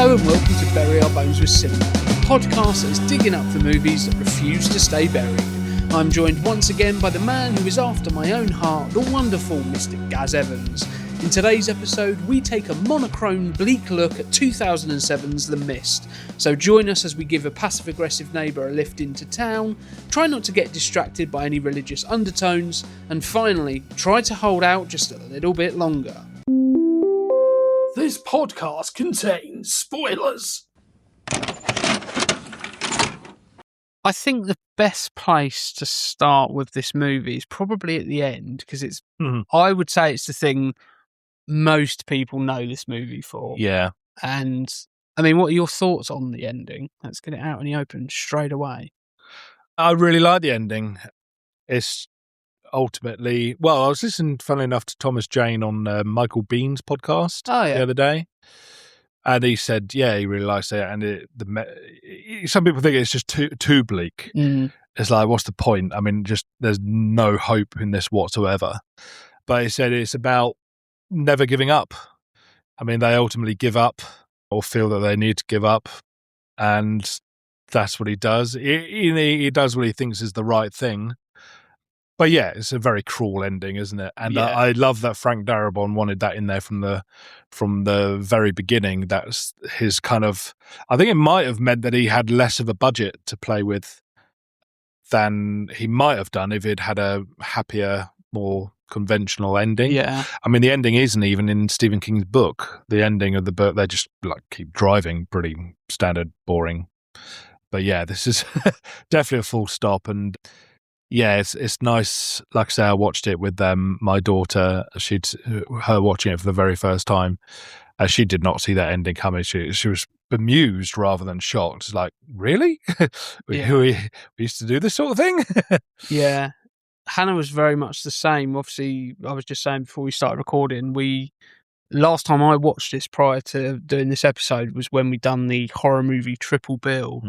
Hello and welcome to Bury Our Bones with Cinema, a podcast that is digging up the movies that refuse to stay buried. I'm joined once again by the man who is after my own heart, the wonderful Mr. Gaz Evans. In today's episode, we take a monochrome, bleak look at 2007's The Mist. So join us as we give a passive-aggressive neighbour a lift into town, try not to get distracted by any religious undertones, and finally, try to hold out just a little bit longer. This podcast contains spoilers. I think the best place to start with this movie is probably at the end, because it's, I would say it's the thing most people know this movie for. Yeah. And, I mean, what are your thoughts on the ending? Let's get it out in the open straight away. I really like the ending. It's ultimately, well, I was listening, funnily enough, to Thomas Jane on Michael Bean's podcast the other day. And he said, yeah, he really likes it. And some people think it's just too bleak. It's like, what's the point? I mean, just there's no hope in this whatsoever. But he said it's about never giving up. I mean, they ultimately give up or feel that they need to give up. And that's what he does. He does what he thinks is the right thing. But yeah, it's a very cruel ending, isn't it? And I love that Frank Darabont wanted that in there from the very beginning. That's his kind of. I think it might have meant that he had less of a budget to play with than he might have done if he'd had a happier, more conventional ending. Yeah, I mean, the ending isn't even in Stephen King's book. The ending of the book, they just like keep driving, pretty standard, boring. But yeah, this is definitely a full stop and. Yeah, it's nice. Like I say, I watched it with my daughter. Her watching it for the very first time. She did not see that ending coming. She was bemused rather than shocked. It's like, really? we used to do this sort of thing? Yeah. Hannah was very much the same. Obviously, I was just saying before we started recording, last time I watched this prior to doing this episode was when we done the horror movie triple bill.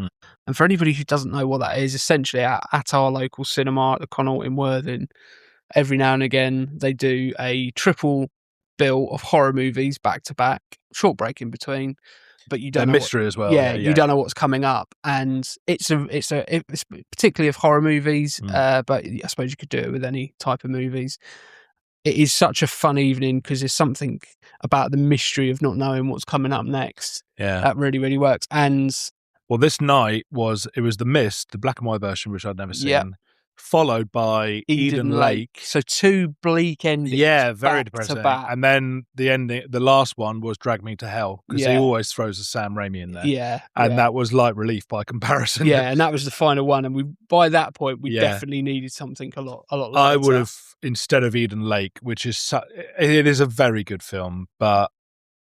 And for anybody who doesn't know what that is, essentially at our local cinema at the Connaught in Worthing, every now and again they do a triple bill of horror movies back to back, short break in between. But you don't know mystery as well. Yeah, you don't know what's coming up, and it's particularly of horror movies. But I suppose you could do it with any type of movies. It is such a fun evening because there's something about the mystery of not knowing what's coming up next. Yeah, that really, really works. And well, this night was The Mist, the black and white version, which I'd never seen, followed by Eden Lake. So two bleak endings. Yeah, very depressing. Back. And then the last one was Drag Me to Hell because he always throws a Sam Raimi in there. Yeah, and that was light relief by comparison. Yeah, and that was the final one. And by that point, we definitely needed something a lot lighter. I would have, instead of Eden Lake, which is it is a very good film, but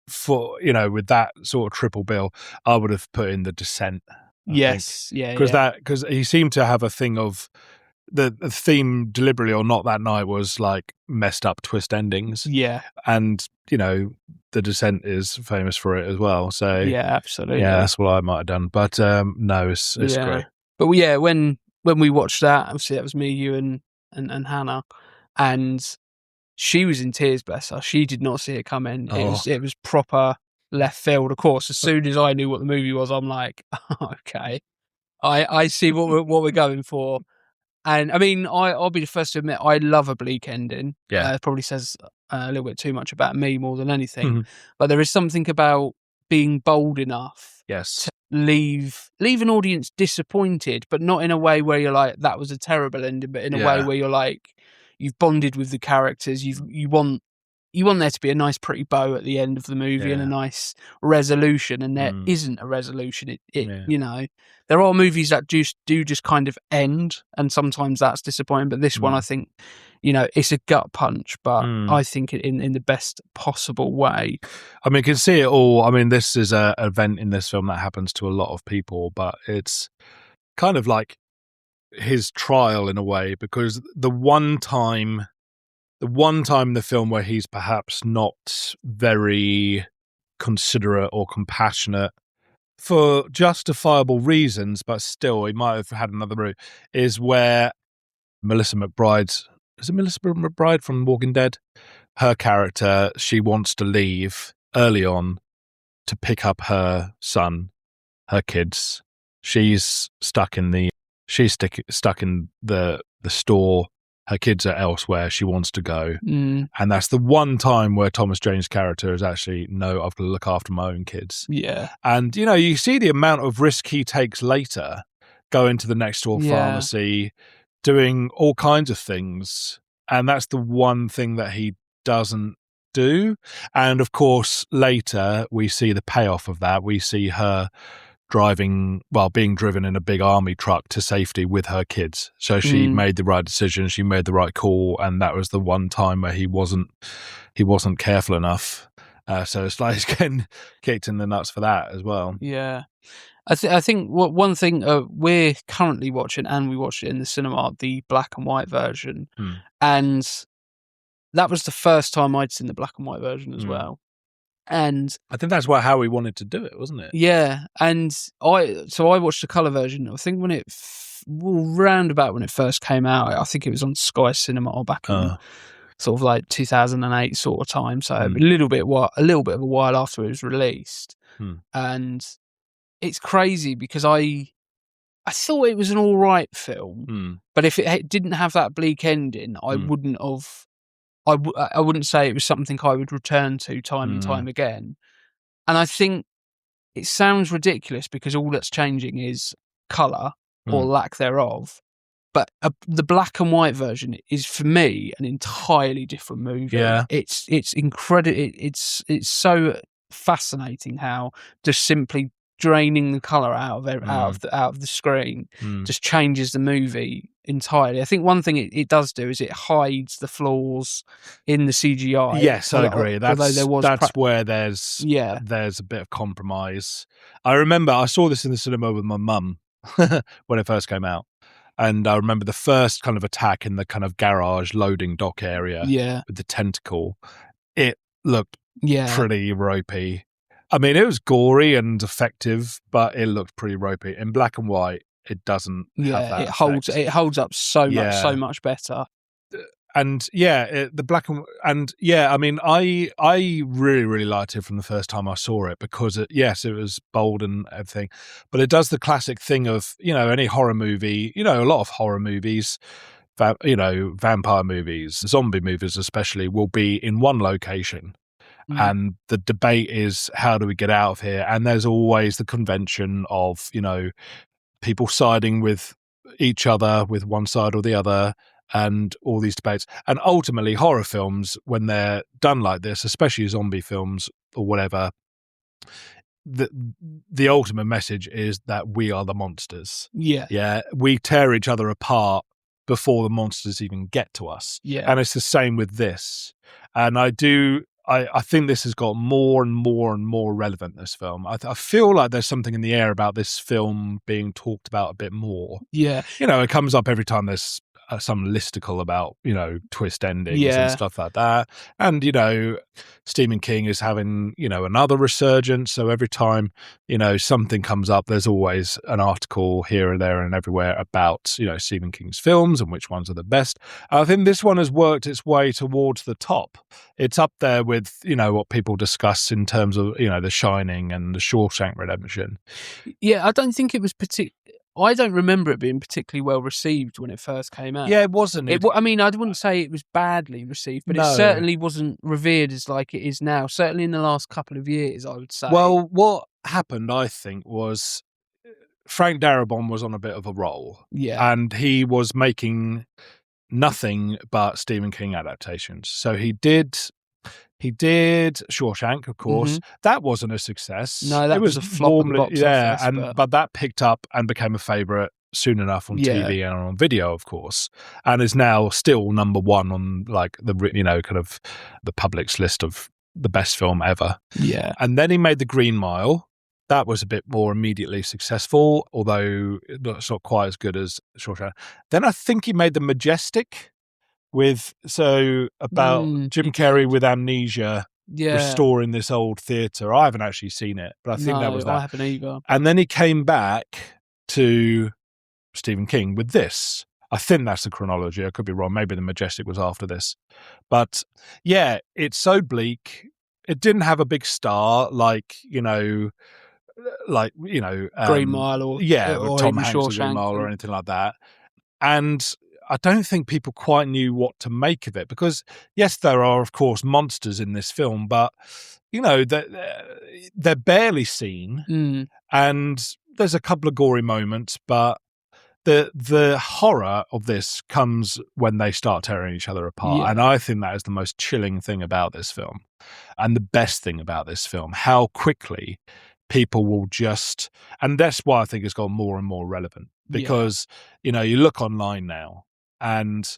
for with that sort of triple bill, I would have put in The Descent. Because he seemed to have a thing of the theme, deliberately or not, that night was like messed up twist endings. Yeah, and The Descent is famous for it as well. So yeah, absolutely. Yeah, that's what I might have done. But no, it's great. But yeah, when we watched that, obviously that was me, you, and Hannah, and she was in tears, bless her. She did not see it coming. It was proper left field. Of course, as soon as I knew what the movie was, I'm like, okay, I see what we're going for. And I mean, I'll be the first to admit I love a bleak ending. Yeah, it probably says a little bit too much about me more than anything. But there is something about being bold enough, to leave an audience disappointed, but not in a way where you're like, that was a terrible ending, but in a way where you're like, you've bonded with the characters. You want there to be a nice, pretty bow at the end of the movie and a nice resolution, and there isn't a resolution. There are movies that do just kind of end, and sometimes that's disappointing. But this one, I think, it's a gut punch, but I think it in the best possible way. I mean, you can see it all. I mean, this is an event in this film that happens to a lot of people, but it's kind of like his trial in a way, because the one time in the film where he's perhaps not very considerate or compassionate for justifiable reasons, but still he might have had another route, is where Melissa McBride from Walking Dead? Her character, she wants to leave early on, to pick up her son, her kids. She's stuck in the store. Her kids are elsewhere. She wants to go. And that's the one time where Thomas Jane's character is actually, no, I've got to look after my own kids. Yeah. And, you see the amount of risk he takes later, going to the next door pharmacy, doing all kinds of things. And that's the one thing that he doesn't do. And of course, later we see the payoff of that. We see her being driven in a big army truck to safety with her kids. So she made the right decision. She made the right call. And that was the one time where he wasn't careful enough. So it's like he's getting kicked in the nuts for that as well. Yeah. I think one thing we're currently watching, and we watched it in the cinema, the black and white version. And that was the first time I'd seen the black and white version as well. And I think that's how we wanted to do it, wasn't it? Yeah. And I watched the colour version. I think when round about when it first came out, I think it was on Sky Cinema back in sort of like 2008 sort of time. So a little bit of a while after it was released. And it's crazy because I thought it was an all right film, but if it didn't have that bleak ending, I wouldn't have. I wouldn't say it was something I would return to time and time again. And I think it sounds ridiculous because all that's changing is colour or lack thereof. But the black and white version is, for me, an entirely different movie. Yeah. It's incredible. It's so fascinating how just simply draining the colour out of the screen just changes the movie entirely. I think one thing it does do is it hides the flaws in the CGI. Yes, I agree. That's where there's a bit of compromise. I remember I saw this in the cinema with my mum when it first came out. And I remember the first kind of attack in the kind of garage loading dock area with the tentacle. It looked pretty ropey. I mean, it was gory and effective, but it looked pretty ropey. In black and white, it doesn't have that effect. It holds up so much better. And the black and I mean, I really, really liked it from the first time I saw it because it was bold and everything, but it does the classic thing of, any horror movie, a lot of horror movies, vampire movies, zombie movies especially, will be in one location. And the debate is, how do we get out of here? And there's always the convention of, people siding with each other, with one side or the other, and all these debates. And ultimately, horror films, when they're done like this, especially zombie films or whatever, the ultimate message is that we are the monsters. Yeah. We tear each other apart before the monsters even get to us. And it's the same with this. And I think this has got more and more and more relevant, this film. I feel like there's something in the air about this film being talked about a bit more. Yeah. It comes up every time there's some listicle about, twist endings and stuff like that. And, Stephen King is having, another resurgence. So every time, something comes up, there's always an article here and there and everywhere about, Stephen King's films and which ones are the best. I think this one has worked its way towards the top. It's up there with, what people discuss in terms of, The Shining and The Shawshank Redemption. Yeah, I don't think it was I don't remember it being particularly well received when it first came out. Yeah, it wasn't. I mean, I wouldn't say it was badly received, but it certainly wasn't revered as like it is now. Certainly in the last couple of years, I would say. Well, what happened, I think, was Frank Darabont was on a bit of a roll. Yeah. And he was making nothing but Stephen King adaptations. So he did Shawshank, of course. That wasn't a success. No, that was a flop at the box office. But that picked up and became a favourite soon enough on TV and on video, of course, and is now still number one on like the kind of the public's list of the best film ever. Yeah. And then he made The Green Mile. That was a bit more immediately successful, although it's not quite as good as Shawshank. Then I think he made The Majestic. About Jim Carrey with amnesia, restoring this old theatre. I haven't actually seen it, but I think that was that. I haven't either. And then he came back to Stephen King with this. I think that's the chronology. I could be wrong. Maybe The Majestic was after this. But yeah, it's so bleak. it didn't have a big star like Green Mile or with Tom even Hanks or Green Mile or anything like that. And I don't think people quite knew what to make of it because, yes, there are, of course, monsters in this film, but, they're barely seen. And there's a couple of gory moments, but the horror of this comes when they start tearing each other apart. And I think that is the most chilling thing about this film and the best thing about this film, how quickly people will and that's why I think it's got more and more relevant because, you look online now and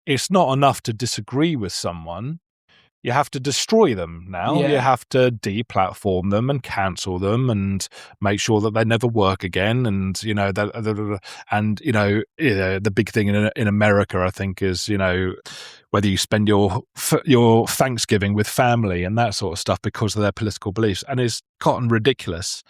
it's not enough to disagree with someone. You have to destroy them now. You have to deplatform them and cancel them and make sure that they never work again. And, the big thing in America, I think, is, whether you spend your Thanksgiving with family and that sort of stuff because of their political beliefs. And it's gotten ridiculous.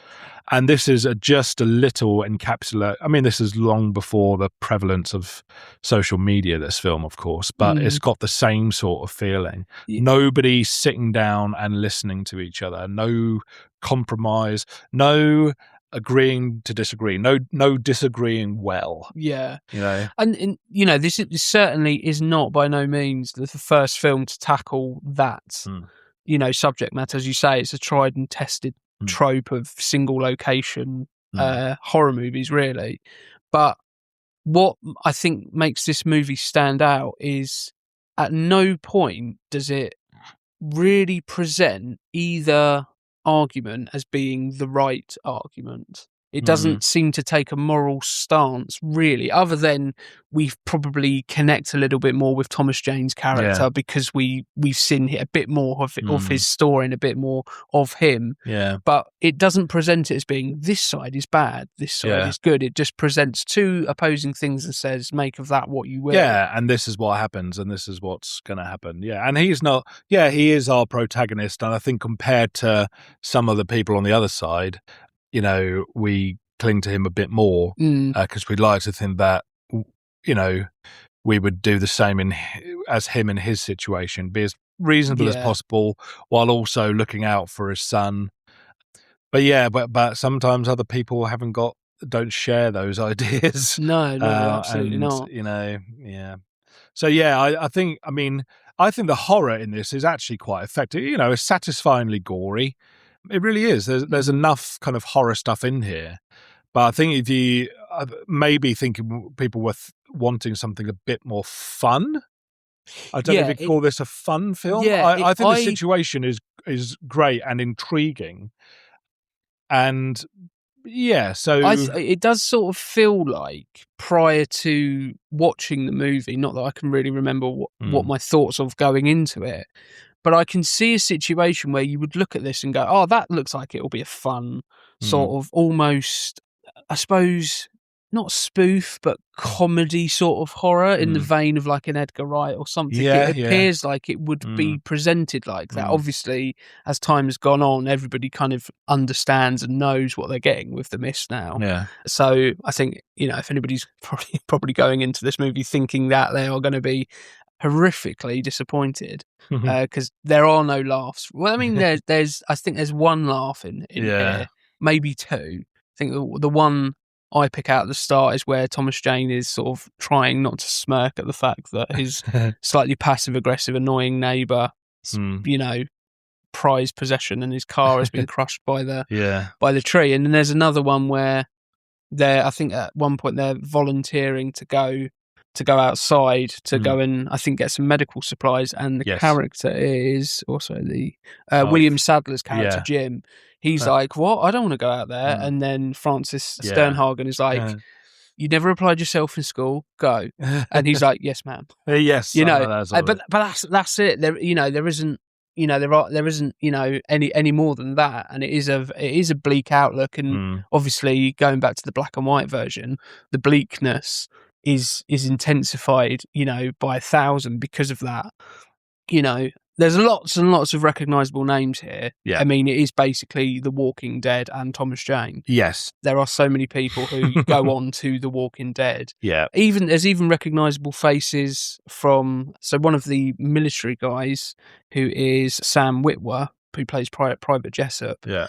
And this is just a little encapsulate. I mean, this is long before the prevalence of social media, this film, of course, but it's got the same sort of feeling. Nobody sitting down and listening to each other. No compromise. No agreeing to disagree. No disagreeing well. Yeah. And this certainly is not by no means the first film to tackle that, subject matter. As you say, it's a tried and tested trope of single location horror movies, really. But what I think makes this movie stand out is at no point does it really present either argument as being the right argument. It doesn't seem to take a moral stance, really, other than we probably connect a little bit more with Thomas Jane's character because we've seen a bit more of his story and a bit more of him. Yeah. But it doesn't present it as being this side is bad, this side is good. It just presents two opposing things and says, make of that what you will. Yeah, and this is what happens and this is what's going to happen. Yeah, and he is our protagonist. And I think compared to some of the people on the other side, we cling to him a bit more because we'd like to think that, we would do the same as him in his situation, be as reasonable as possible while also looking out for his son. But but sometimes other people don't share those ideas. No, absolutely not. So I think the horror in this is actually quite effective. It's satisfyingly gory. It really is. There's enough kind of horror stuff in here. But I think if you maybe thinking people were wanting something a bit more fun, I don't know if you call this a fun film. I think the situation is great and intriguing. And so it does sort of feel like prior to watching the movie, not that I can really remember what my thoughts of going into it, but I can see a situation where you would look at this and go, oh, that looks like it'll be a fun sort of almost, I suppose, not spoof, but comedy sort of horror in the vein of like an Edgar Wright or something. It appears like it would be presented like that. Obviously, as time has gone on, everybody kind of understands and knows what they're getting with The Mist now. Yeah. So I think, if anybody's probably going into this movie thinking that they are going to be horrifically disappointed because there are no laughs. Well, I mean, I think there's one laugh in here, maybe two. I think the one I pick out at the start is where Thomas Jane is sort of trying not to smirk at the fact that his slightly passive-aggressive, annoying neighbour, prized possession and his car has been crushed by the tree. And then there's another one where I think at one point they're volunteering to go outside to go and I think get some medical supplies, and the character is also the William Sadler's character Jim. He's like, what? I don't want to go out there. And then Francis Sternhagen is like, you never applied yourself in school, go. And he's like, yes, ma'am. Yes, but that's it. There isn't any more than that, and it is a bleak outlook. And obviously, going back to the black and white version, the bleakness is intensified, by 1,000 because of that. There's lots and lots of recognisable names here. Yeah. I mean, it is basically The Walking Dead and Thomas Jane. Yes. There are so many people who go on to The Walking Dead. Yeah. There's even recognisable faces from one of the military guys who is Sam Witwer. who plays Private Jessup. Yeah.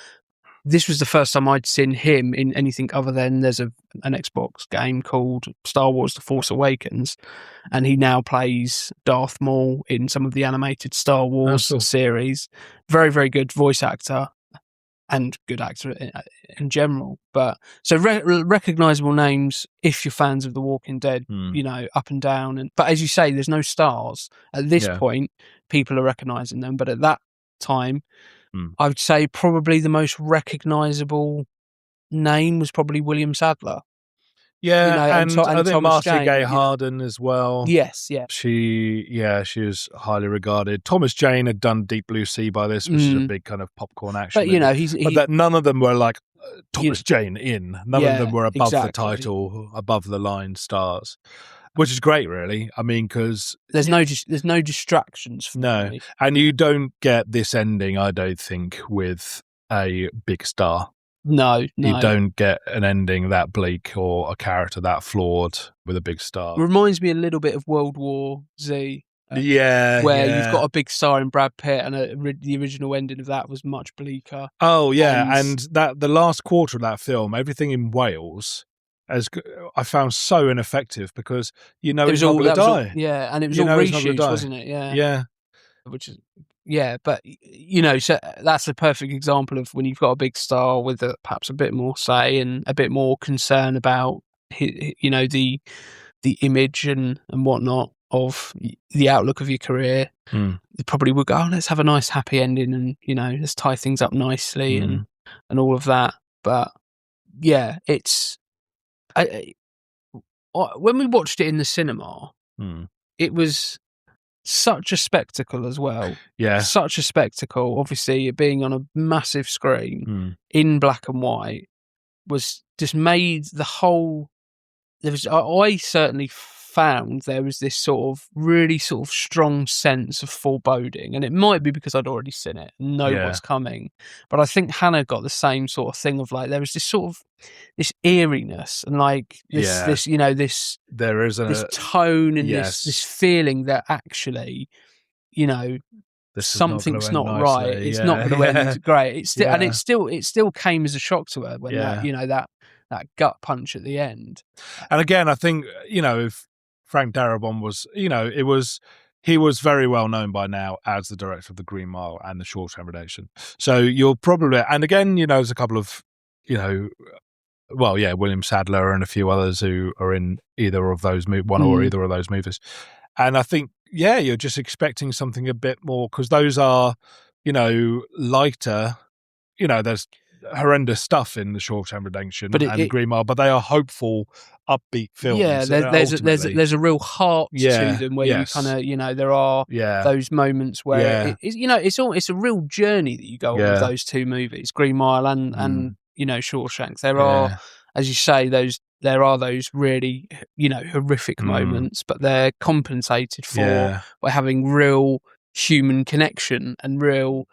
This was the first time I'd seen him in anything other than there's an Xbox game called Star Wars The Force Awakens, and he now plays Darth Maul in some of the animated Star Wars series. Very, very good voice actor and good actor in general. But so recognisable names if you're fans of The Walking Dead, up and down. But as you say, there's no stars. At this point, people are recognising them. But at that time, I would say probably the most recognisable name was probably William Sadler. Yeah, and I think Thomas Marcia Jane, Gay Harden as well. Yes, yeah. She was highly regarded. Thomas Jane had done Deep Blue Sea by this, which is a big kind of popcorn action. But but that none of them were like Thomas Jane in. None of them were above the title, above the line stars. Which is great, really. I mean, because there's no distractions for me. And you don't get this ending, I don't think, with a big star. No. You don't get an ending that bleak or a character that flawed with a big star. Reminds me a little bit of World War Z. Where you've got a big star in Brad Pitt, and the original ending of that was much bleaker. Oh yeah, and that the last quarter of that film, everything in Wales, I found so ineffective because he's not going to die. And it was all reshoots, wasn't it? Yeah. Which is but so that's a perfect example of when you've got a big star with perhaps a bit more say and a bit more concern about the image and whatnot of the outlook of your career. They probably would go, let's have a nice happy ending and let's tie things up nicely and all of that. But yeah, it's when we watched it in the cinema, it was such a spectacle as well. Yeah. Such a spectacle. Obviously, it being on a massive screen in black and white was just made the whole. I certainly found there was this sort of really sort of strong sense of foreboding, and it might be because I'd already seen it and know what's coming. But I think Hannah got the same sort of thing of like there was this sort of this eeriness and like this there is this tone and this feeling that actually something's not right. It's not going to end great. It's still, and it still came as a shock to her when that gut punch at the end. And again, I think if Frank Darabont was, he was very well known by now as the director of The Green Mile and The Shawshank Redemption. So you'll probably, and again, there's a couple of, William Sadler and a few others who are in either of those, or either of those movies. And I think, you're just expecting something a bit more because those are, lighter, there's horrendous stuff in The Shawshank Redemption and The Green Mile, but they are hopeful, upbeat films. Yeah, there's a real heart to them where you kind of there are those moments where it's a real journey that you go on with those two movies, Green Mile and Shawshank. There are, as you say, there are those really horrific moments, but they're compensated for by having real human connection and real.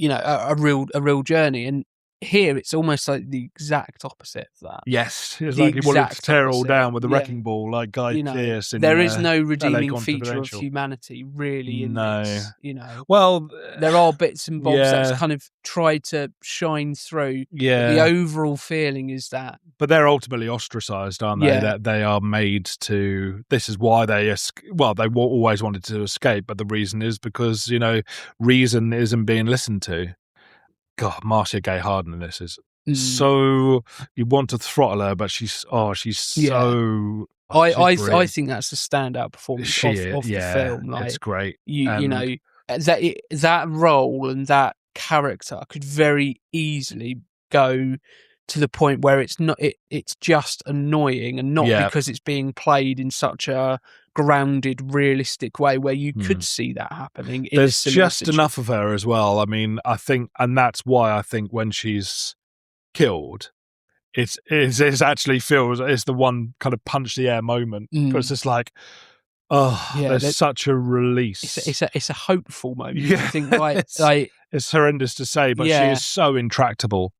A real journey, and here it's almost like the exact opposite of that. Yes, it's like he wanted to tear it all down with the wrecking ball, like Guy Pearce. There is no redeeming feature of humanity really in this. Well, there are bits and bobs that's kind of tried to shine through. Yeah, but the overall feeling is that. But they're ultimately ostracised, aren't they? Yeah. That they are made to. This is why they always wanted to escape, but the reason is because reason isn't being listened to. God, Marcia Gay Harden in this is so you want to throttle her, but she's so. I think that's the standout performance of the film. Like, it's great. That role and that character could very easily go to the point where it's just annoying, and not because it's being played in such a grounded, realistic way where you could see that happening. There's just enough of her as well. I mean, I think, and that's why I think when she's killed, it actually feels it's the one kind of punch the air moment because it's like, there's such a release. It's a hopeful moment. Yeah, I think it's horrendous to say, but she is so intractable.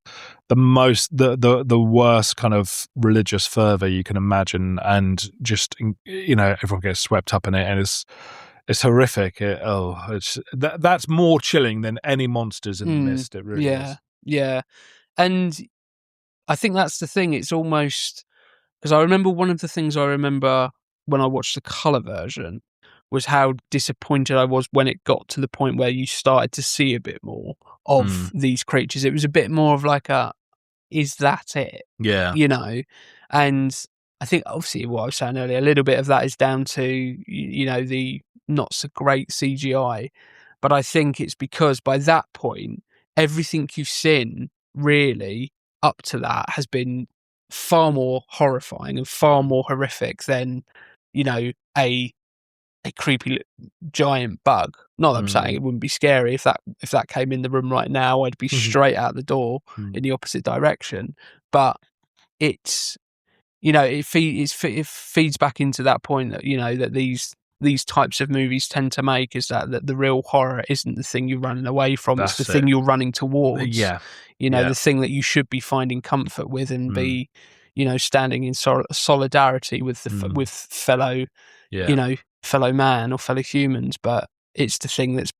The worst kind of religious fervor you can imagine, and just everyone gets swept up in it, and it's It's horrific. That's more chilling than any monsters in the mist. It really is. Yeah. And I think that's the thing. It's almost, because I remember one of the things I remember when I watched the colour version was how disappointed I was when it got to the point where you started to see a bit more of these creatures. It was a bit more of like is that it? Yeah. And I think obviously what I was saying earlier, a little bit of that is down to, the not so great CGI. But I think it's because by that point, everything you've seen really up to that has been far more horrifying and far more horrific than, a creepy giant bug. Not that I'm saying it wouldn't be scary if that came in the room right now, I'd be straight out the door in the opposite direction. But it's, it feeds back into that point that, that these types of movies tend to make, is that the real horror isn't the thing you're running away from. It's the thing you're running towards. Yeah. The thing that you should be finding comfort with and be, standing in solidarity with with fellow, fellow man or fellow humans. But it's the thing that's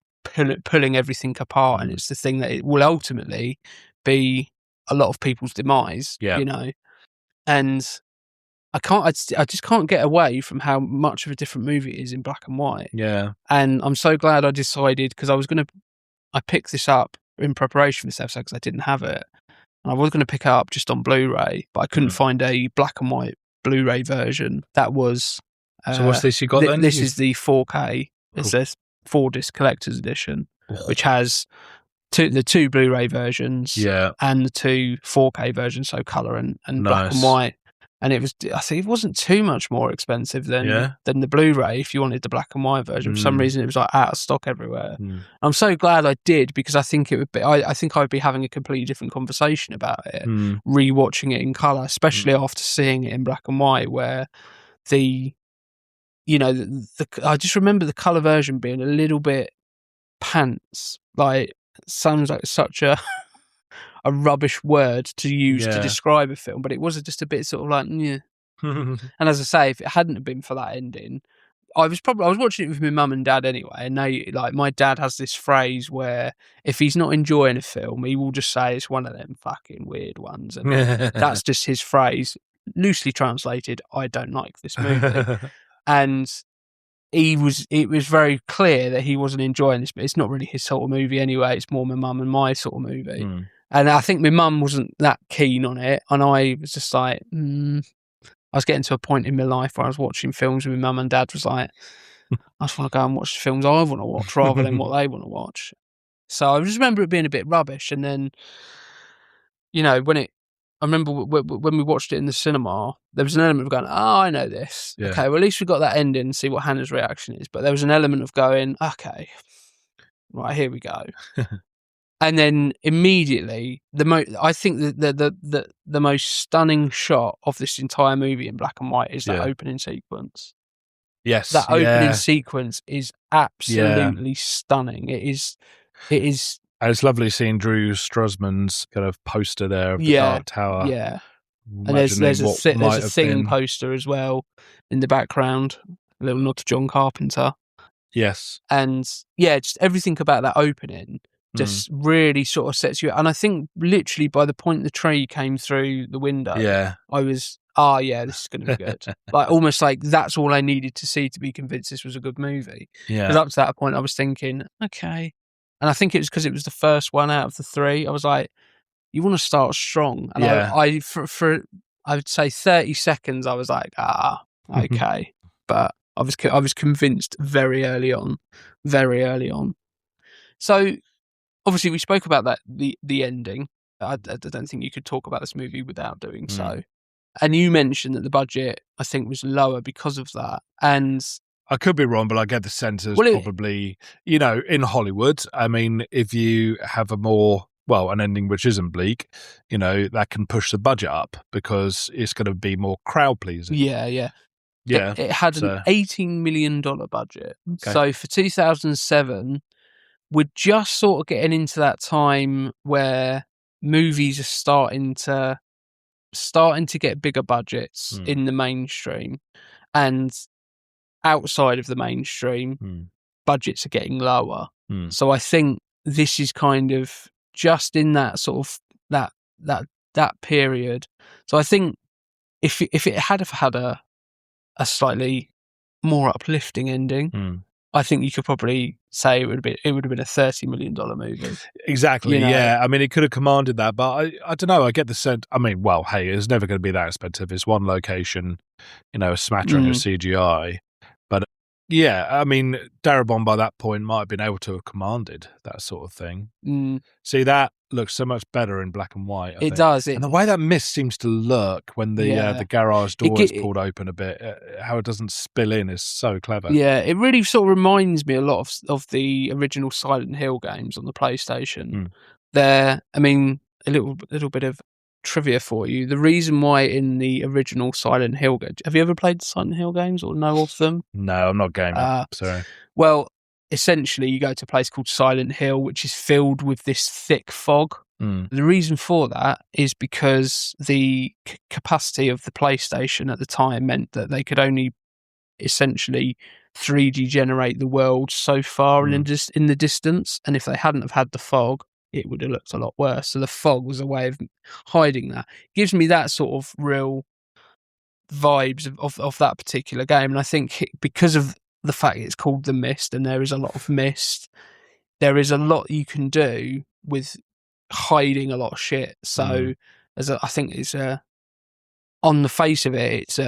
pulling everything apart, and it's the thing that it will ultimately be a lot of people's demise. And I just can't get away from how much of a different movie it is in black and white. Yeah. And I'm so glad I decided, because I picked this up in preparation for this episode because I didn't have it. And I was going to pick it up just on Blu-ray, but I couldn't find a black and white Blu-ray version that was... so what's this you got then? This is the 4K. It's a 4-disc collector's edition, which has the two Blu-ray versions and the two 4K versions, so colour and black and white. And I think it wasn't too much more expensive than the Blu-ray if you wanted the black and white version. For some reason, it was like out of stock everywhere. I'm so glad I did, because I think it would be. I think I'd be having a completely different conversation about it, rewatching it in colour, especially after seeing it in black and white, where I just remember the colour version being a little bit pants. Like, sounds like such a rubbish word to use to describe a film, but it was just a bit sort of like, yeah. And as I say, if it hadn't have been for that ending, I was watching it with my mum and dad anyway, and my dad has this phrase where if he's not enjoying a film, he will just say it's one of them fucking weird ones, and that's just his phrase. Loosely translated, I don't like this movie. And it was very clear that he wasn't enjoying this, but it's not really his sort of movie anyway. It's more my mum and my sort of movie. And I think my mum wasn't that keen on it, and I was just like, I was getting to a point in my life where I was watching films with my mum and dad was like, I just want to go and watch the films I want to watch rather than what they want to watch. So I just remember it being a bit rubbish. And then, I remember when we watched it in the cinema, there was an element of going, oh, I know this. Yeah. Okay, well, at least we got that ending and see what Hannah's reaction is. But there was an element of going, okay, right, here we go. And then immediately, I think the most stunning shot of this entire movie in black and white is that opening sequence. Yes, that opening sequence is absolutely stunning. It is. And it's lovely seeing Drew Struzman's kind of poster there of the Dark Tower. Yeah, and there's a Thing poster as well in the background. A little nod to John Carpenter. Yes, and just everything about that opening just really sort of sets you. And I think literally by the point the tree came through the window, I was, this is going to be good. Like almost like that's all I needed to see to be convinced this was a good movie. Because up to that point I was thinking, okay. And I think it was because it was the first one out of the three. I was like, you want to start strong. And I would say 30 seconds, I was like, okay. But I was convinced very early on. So obviously we spoke about that, the ending. I don't think you could talk about this movie without doing so. And you mentioned that the budget, I think, was lower because of that. And I could be wrong, but I get the sense it's probably, in Hollywood, I mean, if you have an ending which isn't bleak, that can push the budget up because it's going to be more crowd pleasing. Yeah. It had an $18 million budget. Okay. So for 2007, we're just sort of getting into that time where movies are starting to get bigger budgets in the mainstream and outside of the mainstream. budgets are getting lower. So I think this is kind of just in that sort of that period. So I think if it had had a slightly more uplifting ending, I think you could probably say it would have been a $30 million movie. Exactly. Yeah. I mean, it could have commanded that, but I don't know. I get the sense. I mean, well, hey, it's never going to be that expensive. It's one location, a smattering of CGI. But yeah, I mean, Darabont by that point might have been able to have commanded that sort of thing. See, that looks so much better in black and white. I think. Does. And the way that mist seems to lurk when the garage door is pulled open a bit, how it doesn't spill in is so clever. Yeah, it really sort of reminds me a lot of the original Silent Hill games on the PlayStation. I mean, a little bit of trivia for you. The reason why in the original Silent Hill games, have you ever played the Silent Hill games or know of them? No, I'm not gamer. Sorry. Well, essentially, you go to a place called Silent Hill, which is filled with this thick fog. The reason for that is because the capacity of the PlayStation at the time meant that they could only essentially 3D generate the world so far in the distance, and if they hadn't have had the fog, it would have looked a lot worse. So the fog was a way of hiding that. It gives me that sort of real vibes of that particular game, and I think because of the fact it's called The Mist and there is a lot of mist, there is a lot you can do with hiding a lot of shit. So I think it's on the face of it, it's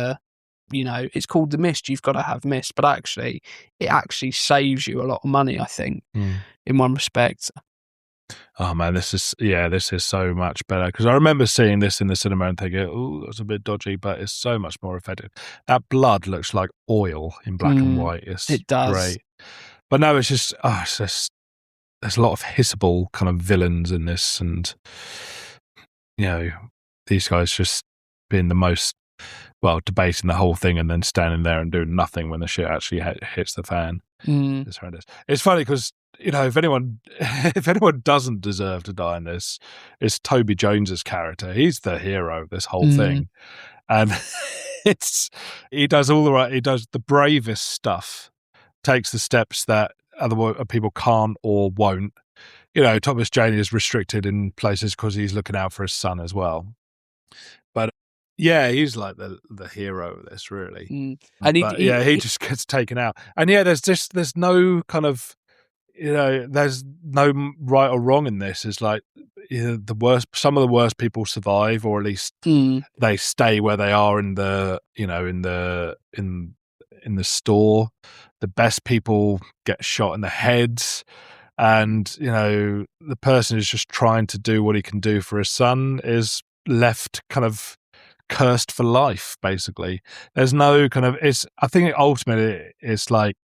it's called The Mist. You've got to have mist, but actually, it actually saves you a lot of money. I think in one respect. Oh man, this is so much better because I remember seeing this in the cinema and thinking, "Oh, that's a bit dodgy," but it's so much more effective. That blood looks like oil in black and white. It does. Great, but no, it's just there's a lot of hissable kind of villains in this, and these guys just being the most debating the whole thing and then standing there and doing nothing when the shit actually hits the fan. It's horrendous. It's funny because if anyone doesn't deserve to die in this, it's Toby Jones's character. He's the hero of this whole thing, and he does all the right. He does the bravest stuff, takes the steps that other people can't or won't. Thomas Jane is restricted in places because he's looking out for his son as well. But yeah, he's like the hero of this, really. And he just gets taken out. And there's no kind of there's no right or wrong in this. It's like some of the worst people survive, or at least they stay where they are in the in the store. The best people get shot in the head, and the person who's just trying to do what he can do for his son is left kind of cursed for life. Basically, there's no kind of. I think ultimately it's like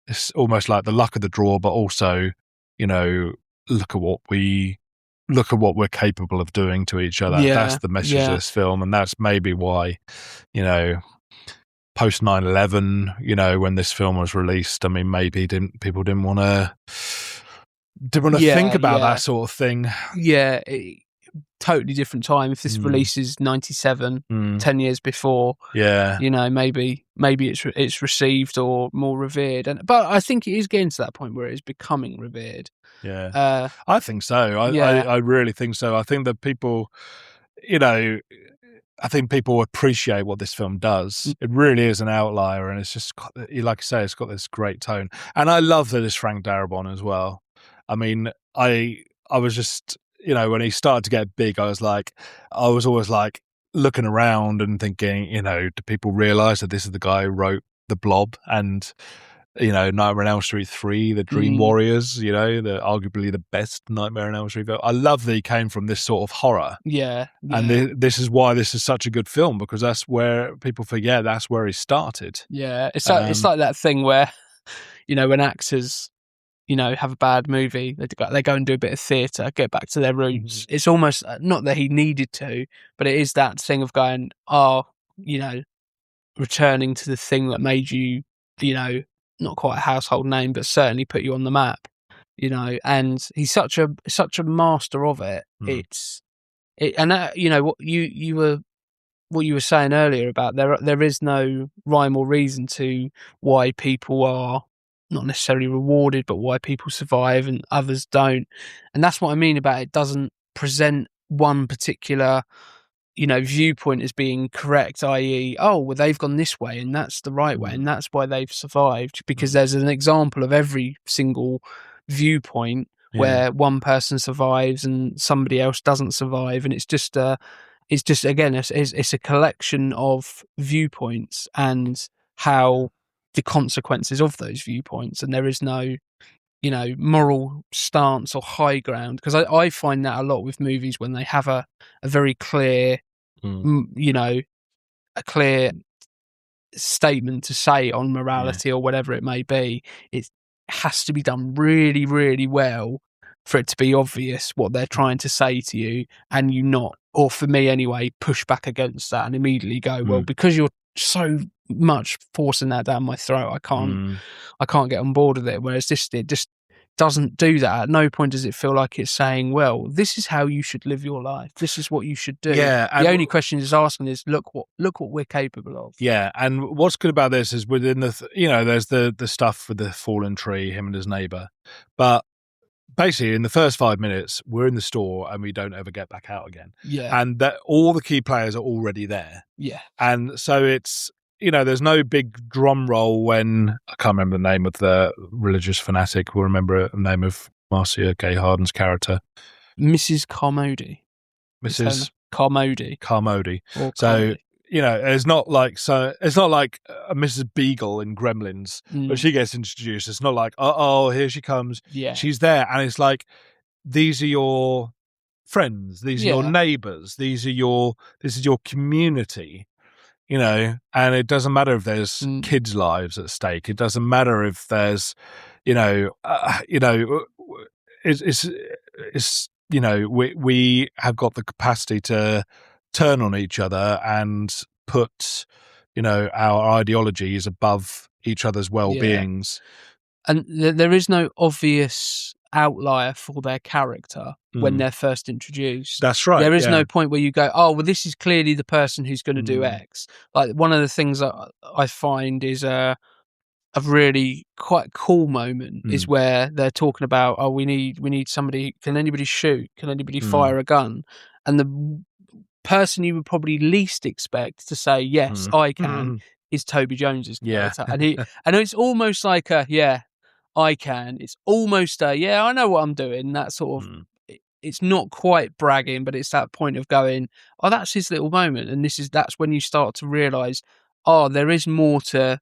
it's almost like the luck of the draw, but also look at what we're capable of doing to each other. That's the message of this film, and that's maybe why post 9/11, when this film was released, I mean, maybe people didn't want to think about that sort of thing. Yeah, totally different time. If this releases 97, 10 years before, maybe it's received or more revered. But I think it is getting to that point where it is becoming revered. Yeah, I think so. I really think so. I think that people, I think people appreciate what this film does. It really is an outlier, and it's just, like I say, it's got this great tone. And I love that it's Frank Darabont as well. I mean, I was just, when he started to get big, I was always like looking around and thinking, do people realize that this is the guy who wrote The Blob and, Nightmare on Elm Street 3, The Dream Warriors, arguably the best Nightmare on Elm Street film. I love that he came from this sort of horror. Yeah. And this is why this is such a good film, because that's where people forget that's where he started. Yeah. It's like that thing where, when actors, have a bad movie, they go and do a bit of theatre, get back to their roots. It's almost not that he needed to, but it is that thing of going, returning to the thing that made you, not quite a household name, but certainly put you on the map, and he's such a master of it. And that, what you were saying earlier about there is no rhyme or reason to why people are not necessarily rewarded, but why people survive and others don't. And that's what I mean about it doesn't present one particular, viewpoint as being correct, i.e., they've gone this way and that's the right way and that's why they've survived, because there's an example of every single viewpoint where one person survives and somebody else doesn't survive, and it's just again, it's a collection of viewpoints and how the consequences of those viewpoints, and there is no moral stance or high ground, because I find that a lot with movies when they have a very clear a clear statement to say on morality or whatever it may be. It has to be done really, really well for it to be obvious what they're trying to say to you, and you not, or for me anyway, push back against that and immediately go, well, because you're so much forcing that down my throat, I can't get on board with it. Whereas it just doesn't do that. At no point does it feel like it's saying, well, this is how you should live your life. This is what you should do. Yeah, the only question it's asking is, look what we're capable of. Yeah, and what's good about this is within there's the stuff with the fallen tree, him and his neighbour, but basically in the first 5 minutes we're in the store and we don't ever get back out again. Yeah, and that all the key players are already there. Yeah, and so it's there's no big drum roll when I can't remember the name of the religious fanatic. We'll remember the name of Marcia Gay Harden's character, Mrs. Carmody. Mrs. Carmody. So Carmody. It's not like Mrs. Beagle in Gremlins, but she gets introduced. It's not like, here she comes. Yeah, she's there, and it's like, these are your friends, these are your neighbours, this is your community. And it doesn't matter if there's kids' lives at stake. It doesn't matter if there's, we have got the capacity to turn on each other and put, our ideologies above each other's well-beings. And there is no obvious outlier for their character when they're first introduced. That's right. There is no point where you go, well, this is clearly the person who's going to do X. Like, one of the things that I find is a really quite cool moment is where they're talking about, we need somebody. Can anybody shoot? Can anybody fire a gun? And the person you would probably least expect to say yes, I can, is Toby Jones's character. And it's almost like I can. It's almost I know what I'm doing. That sort of, it's not quite bragging, but it's that point of going, that's his little moment. And that's when you start to realise, there is more to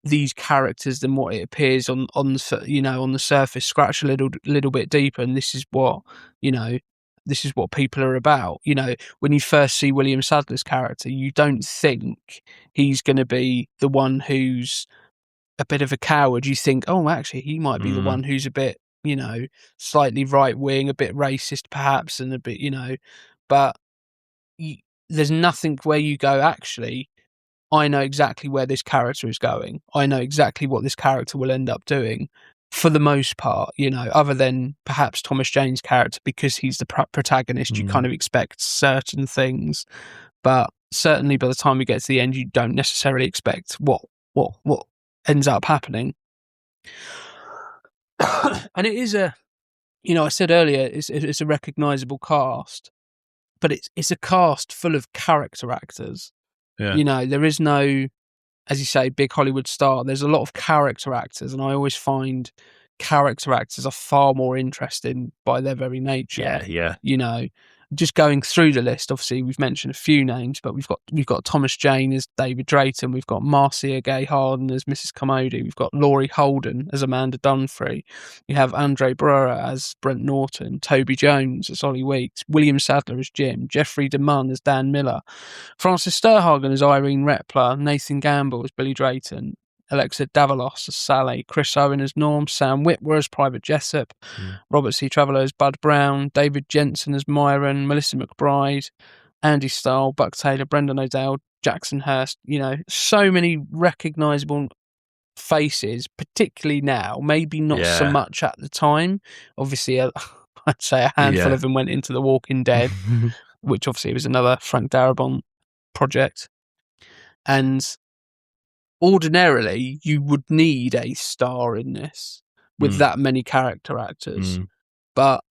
these characters than what it appears on the surface. Scratch a little bit deeper, and this is what people are about. When you first see William Sadler's character, you don't think he's going to be the one who's a bit of a coward. You think, actually, he might be the one who's a bit, slightly right wing, a bit racist, perhaps, and a bit, but there's nothing where you go, actually, I know exactly where this character is going. I know exactly what this character will end up doing, for the most part, other than perhaps Thomas Jane's character, because he's the protagonist. You kind of expect certain things, but certainly by the time we get to the end, you don't necessarily expect what ends up happening. And it is I said earlier, it's a recognisable cast, but it's a cast full of character actors. Yeah. There is no, as you say, big Hollywood star. There's a lot of character actors, and I always find character actors are far more interesting by their very nature. Yeah. Just going through the list, obviously we've mentioned a few names, but we've got Thomas Jane as David Drayton, we've got Marcia Gay Harden as Mrs. Commody, we've got Laurie Holden as Amanda Dunphy, you have Andre Brewer as Brent Norton, Toby Jones as Ollie Weeks, William Sadler as Jim, Jeffrey DeMunn as Dan Miller, Francis Sturhagen as Irene Repler, Nathan Gamble as Billy Drayton, Alexa Davalos as Sally, Chris Owen as Norm, Sam Witwer as Private Jessup, Robert C. Traveller as Bud Brown, David Jensen as Myron, Melissa McBride, Andy Starr, Buck Taylor, Brendan O'Dell, Jackson Hurst. So many recognisable faces, particularly now, maybe not so much at the time. Obviously, I'd say a handful of them went into The Walking Dead, which obviously was another Frank Darabont project. And ordinarily you would need a star in this with that many character actors, but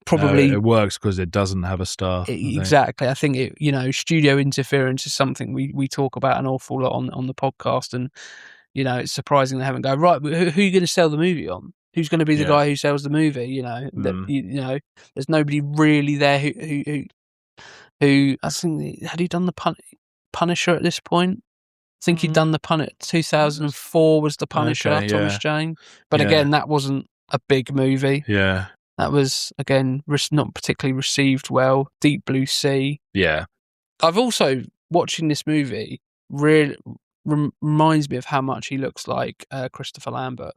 probably it works because it doesn't have a star. Exactly. I think studio interference is something we talk about an awful lot on the podcast, and it's surprising they haven't go right. Who are you going to sell the movie on? Who's going to be the guy who sells the movie? There's nobody really there who I think had he done the Punisher at this point. I think he'd done the Punisher. 2004 was the Punisher, Thomas Jane. But again, that wasn't a big movie. Yeah. That was, again, not particularly received well. Deep Blue Sea. Yeah. I've also, watching this movie, really reminds me of how much he looks like Christopher Lambert.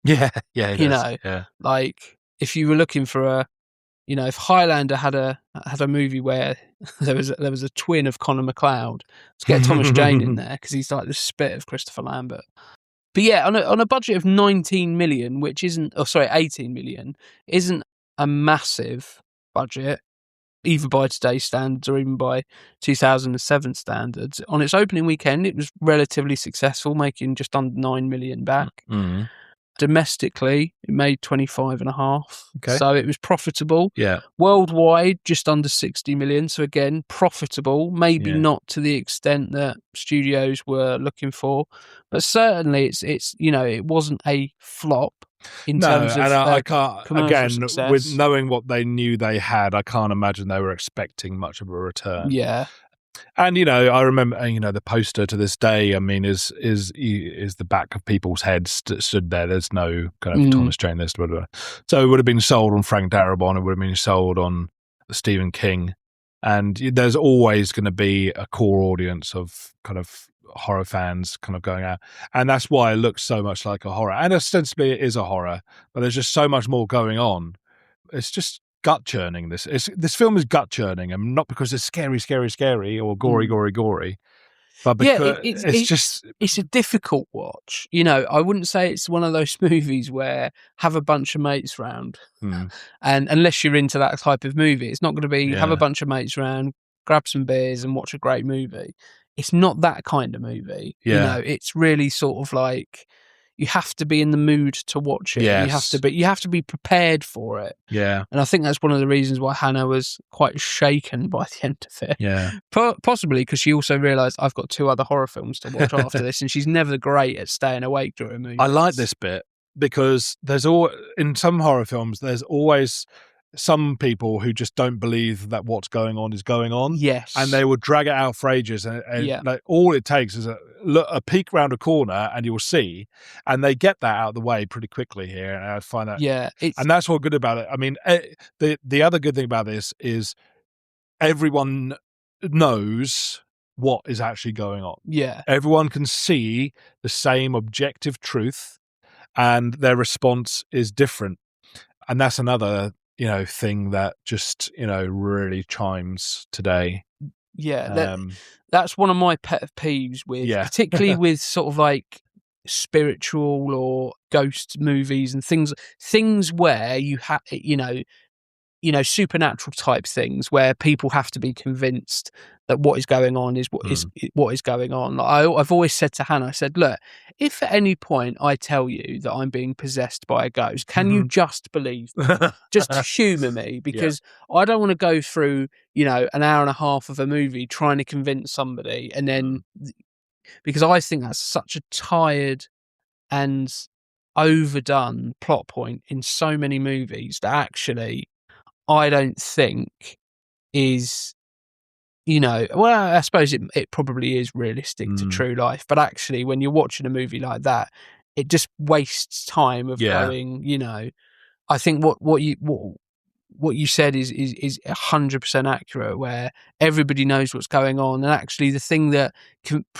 Yeah, he does. Like, if you were looking for if Highlander had a movie where there was a twin of Conor McLeod, let's get Thomas Jane in there because he's like the spit of Christopher Lambert. But yeah, on a budget of 19 million, which isn't, 18 million, isn't a massive budget, either by today's standards or even by 2007 standards. On its opening weekend, it was relatively successful, making just under 9 million back. Mm-hmm. Domestically, it made 25.5. Okay. So it was profitable. Yeah. Worldwide, just under 60 million. So again, profitable, maybe not to the extent that studios were looking for, but certainly it wasn't a flop in terms of I can't, again, success. with knowing what they knew they had, I can't imagine they were expecting much of a return. Yeah. And I remember the poster to this day. I mean, is the back of people's heads stood there. There's no kind of Thomas Jane list, whatever. So it would have been sold on Frank Darabont. It would have been sold on Stephen King, and there's always going to be a core audience of kind of horror fans kind of going out, and that's why it looks so much like a horror. And ostensibly, it is a horror, but there's just so much more going on. It's just gut churning. This film is gut churning, and not because it's scary or gory, but because it's a difficult watch. I wouldn't say it's one of those movies where have a bunch of mates round, and unless you're into that type of movie, it's not going to be have a bunch of mates round, grab some beers, and watch a great movie. It's not that kind of movie. It's really sort of like, you have to be in the mood to watch it. Yes. You have to be prepared for it. Yeah. And I think that's one of the reasons why Hannah was quite shaken by the end of it. Yeah. Possibly because she also realised I've got 2 other horror films to watch after this, and she's never great at staying awake during movies. I like this bit because in some horror films, there's always some people who just don't believe that what's going on is going on. Yes. And they will drag it out for ages. And like, all it takes is a peek round a corner and you'll see. And they get that out of the way pretty quickly here. And I find that. Yeah. And that's what's good about it. I mean, the other good thing about this is everyone knows what is actually going on. Yeah. Everyone can see the same objective truth and their response is different. And that's another thing that just really chimes today. That's one of my pet peeves with particularly with sort of like spiritual or ghost movies and things where you have supernatural type things where people have to be convinced that what is going on is what is going on. I've always said to Hannah, I said, look, if at any point I tell you that I'm being possessed by a ghost, can you just believe me? Just humour me, because I don't want to go through, an hour and a half of a movie trying to convince somebody, and then because I think that's such a tired and overdone plot point in so many movies that actually I don't think is, I suppose it probably is realistic to true life, but actually when you're watching a movie like that, it just wastes time of going, I think what you said is 100% accurate, where everybody knows what's going on. And actually the thing that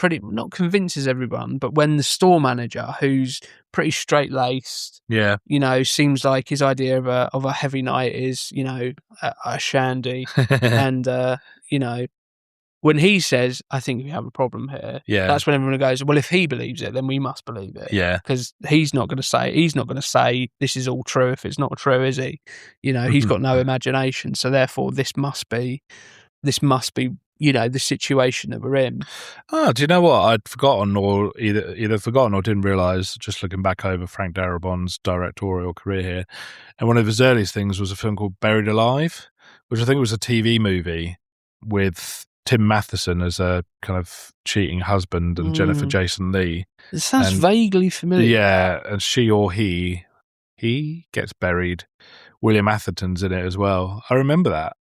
not convinces everyone, but when the store manager, who's pretty straight-laced, seems like his idea of a heavy night is, a shandy. And, when he says, I think we have a problem here, that's when everyone goes, well, if he believes it, then we must believe it. Yeah. Because he's not going to say this is all true if it's not true, is he? He's got no imagination. So therefore this must be, the situation that we're in. Oh, do you know what? I'd forgotten, or either forgotten or didn't realise, just looking back over Frank Darabont's directorial career here. And one of his earliest things was a film called Buried Alive, which I think was a TV movie with Tim Matheson as a kind of cheating husband and Jennifer Jason Leigh. It sounds vaguely familiar. Yeah, and she or he gets buried. William Atherton's in it as well. I remember that.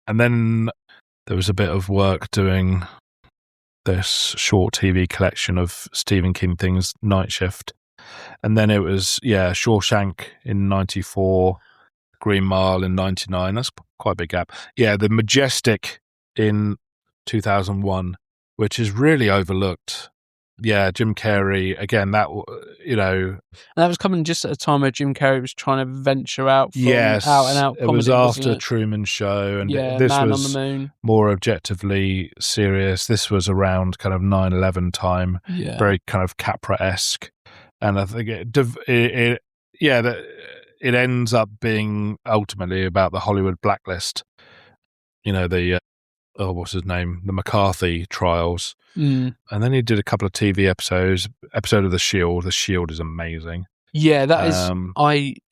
And then there was a bit of work doing this short TV collection of Stephen King things, Night Shift. And then it was, Shawshank in 94, Green Mile in 99. That's quite a big gap. Yeah, The Majestic in 2001, which is really overlooked. Yeah, Jim Carrey, again, that, And that was coming just at a time where Jim Carrey was trying to venture out from out-and-out comedy. It was after Truman Show, and this Man was on the Moon. More objectively serious. This was around kind of 9/11 time, very kind of Capra-esque. And I think it ends up being ultimately about the Hollywood blacklist. What's his name? The McCarthy trials. And then he did a couple of TV episode of The Shield. The Shield is amazing. Yeah, that is.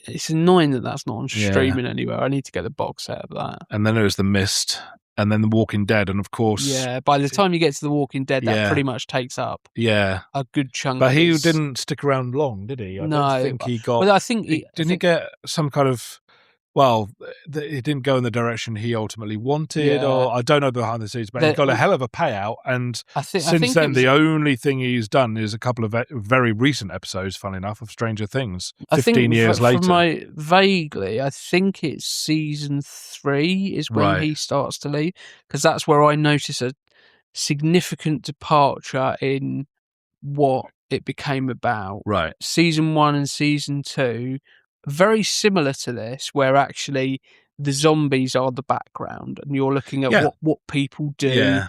It's annoying that that's not on streaming anywhere. I need to get the box set of that. And then there was The Mist, and then The Walking Dead, and of course, by the time you get to The Walking Dead, that pretty much takes up a good chunk. But he didn't stick around long, did he? I don't think he got. Well, I think he get some kind of. Well, it didn't go in the direction he ultimately wanted, or I don't know behind the scenes, but he got a hell of a payout. And since then, the only thing he's done is a couple of very recent episodes, funnily enough, of Stranger Things. 15 years later. Vaguely, I think it's season 3 is when he starts to leave, because that's where I notice a significant departure in what it became about. Right. Season 1 and season 2. Very similar to this, where actually the zombies are the background, and you're looking at what people do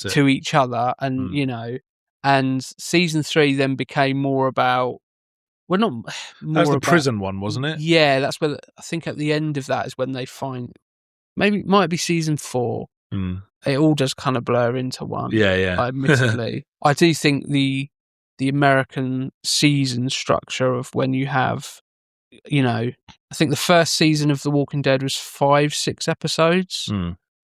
to each other, and and season 3 then became more about. Well, not more. That was the prison one, wasn't it? Yeah, that's where I think at the end of that is when they find. Maybe it might be season 4. It all does kind of blur into one. Yeah. Admittedly, I do think the American season structure of when you have. I think the first season of The Walking Dead was 5-6 episodes.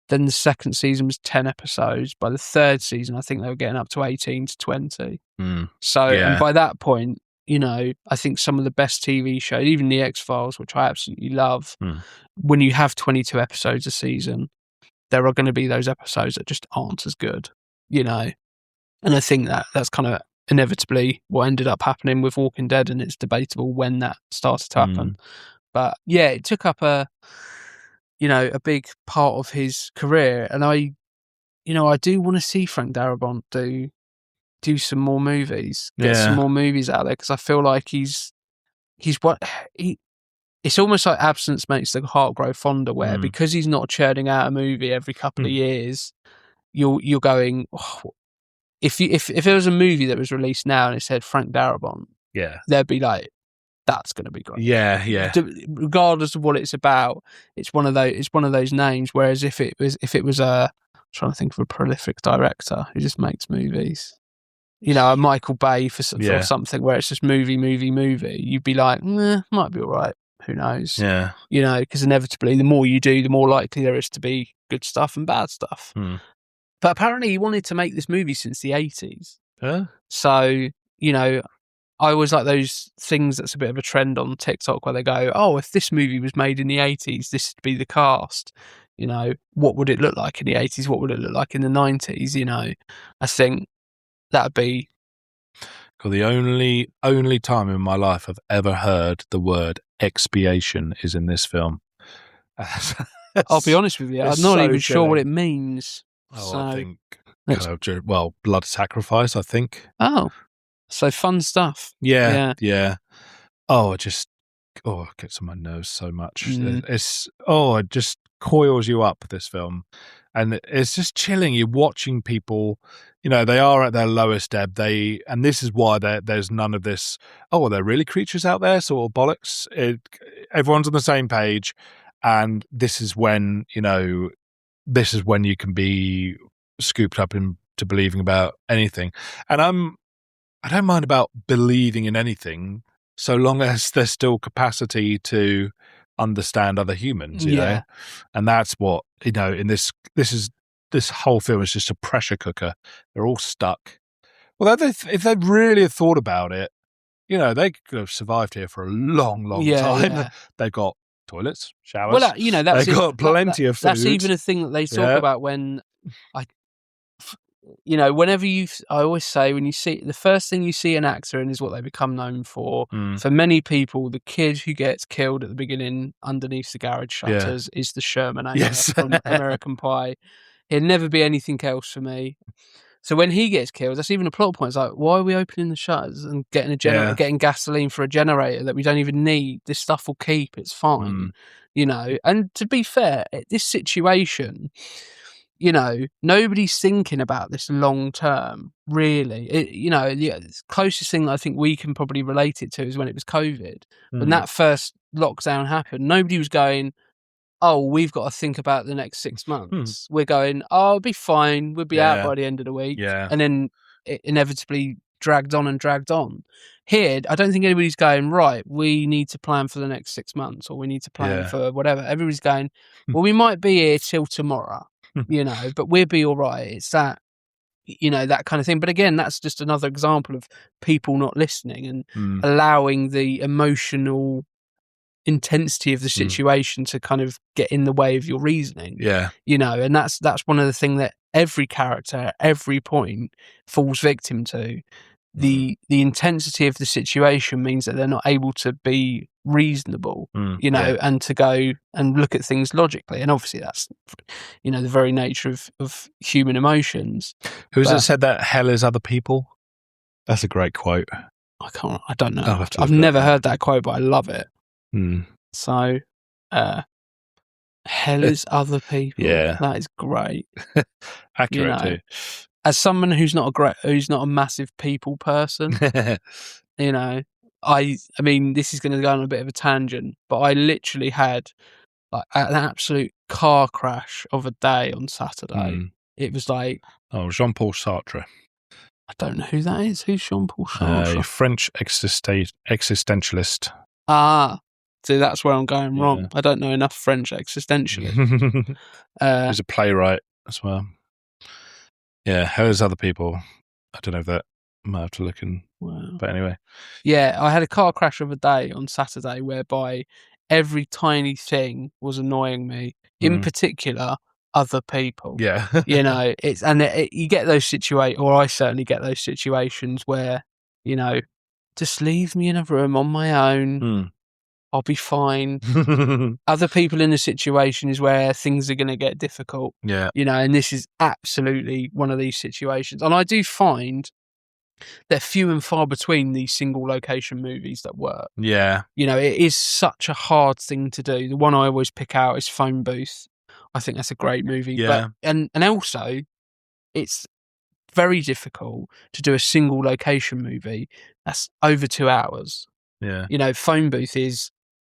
Then the second season was 10 episodes. By the third season, I think they were getting up to 18 to 20. So, and by that point, I think some of the best TV shows, even The X-Files, which I absolutely love, when you have 22 episodes a season, there are going to be those episodes that just aren't as good, And I think that's kind of inevitably what ended up happening with Walking Dead, and it's debatable when that started to happen. But it took up a big part of his career, and I do want to see Frank Darabont do some more movies, get some more movies out there, because I feel like it's almost like absence makes the heart grow fonder, where because he's not churning out a movie every couple of years, you're going. If there was a movie that was released now and it said Frank Darabont, they'd be like, that's going to be great. Yeah. Regardless of what it's about, it's one of those names. Whereas if it was I'm trying to think of a prolific director who just makes movies, a Michael Bay for something where it's just movie, you'd be like, might be all right. Who knows? Yeah. Because inevitably, the more you do, the more likely there is to be good stuff and bad stuff. But apparently he wanted to make this movie since the 80s. So, I always like those things that's a bit of a trend on TikTok where they go, if this movie was made in the 80s, this would be the cast. What would it look like in the 80s? What would it look like in the 90s? I think that'd be... Well, the only time in my life I've ever heard the word expiation is in this film. I'll be honest with you, I'm not even sure what it means. I think blood sacrifice, I think. So fun stuff. Yeah. It gets on my nerves so much. It just coils you up, this film. And it's just chilling. You're watching people, they are at their lowest ebb. And this is why there's none of this, are there really creatures out there? Sort of bollocks. Everyone's on the same page. And this is when, this is when you can be scooped up into believing about anything. And I don't mind about believing in anything so long as there's still capacity to understand other humans, you know? And that's what, you know, in this whole film is just a pressure cooker. They're all stuck. Well, if they really had thought about it, you know, they could have survived here for a long, long time. Yeah. They've got toilets, showers. Well, you know, they've got plenty of food. That's even a thing that they talk about when you know, whenever I always say, when you see, the first thing you see an actor in is what they become known for. For many people, the kid who gets killed at the beginning underneath the garage shutters is the Shermanator from American Pie. He'll never be anything else for me. So when he gets killed, that's even a plot point. It's like, why are we opening the shutters and getting getting gasoline for a generator that we don't even need? This stuff will keep. It's fine, you know. And to be fair, this situation, you know, nobody's thinking about this long term, really. You know, the closest thing that I think we can probably relate it to is when it was COVID. When that first lockdown happened, nobody was going, oh, we've got to think about the next 6 months. We're going, oh, it'll be fine. We'll be out by the end of the week. And then it inevitably dragged on and dragged on. Here, I don't think anybody's going, right, we need to plan for the next 6 months, or we need to plan for whatever. Everybody's going, well, we might be here till tomorrow, you know, but we'll be all right. It's that, you know, that kind of thing. But again, that's just another example of people not listening and allowing the emotional intensity of the situation to kind of get in the way of your reasoning. You know, and that's one of the things that every character at every point falls victim to. The intensity of the situation means that they're not able to be reasonable, you know, and to go and look at things logically. And obviously that's, you know, the very nature of human emotions. Who's it said that hell is other people? That's a great quote. I don't know. I've never heard that quote, but I love it. So, hell is other people. That is great. Accurate, you know, too. As someone who's not a massive people person, you know, I mean, this is going to go on a bit of a tangent, but I literally had like an absolute car crash of a day on Saturday. It was like, Jean-Paul Sartre. I don't know who that is. Who's Jean-Paul Sartre? French existentialist. So that's where I'm going wrong. I don't know enough French existentialists. He's a playwright as well. Yeah, hell is other people. I don't know if that, I might have to look in. Wow. But anyway. Yeah, I had a car crash of a day on Saturday whereby every tiny thing was annoying me. In particular, other people. Yeah. You know, you get those situations, or I certainly get those situations where, you know, just leave me in a room on my own. I'll be fine. Other people in the situation is where things are going to get difficult. Yeah. You know, and this is absolutely one of these situations. And I do find they're few and far between these single location movies that work. Yeah. You know, it is such a hard thing to do. The one I always pick out is Phone Booth. I think that's a great movie. Yeah. But, and also, it's very difficult to do a single location movie that's over 2 hours. Yeah. You know, Phone Booth is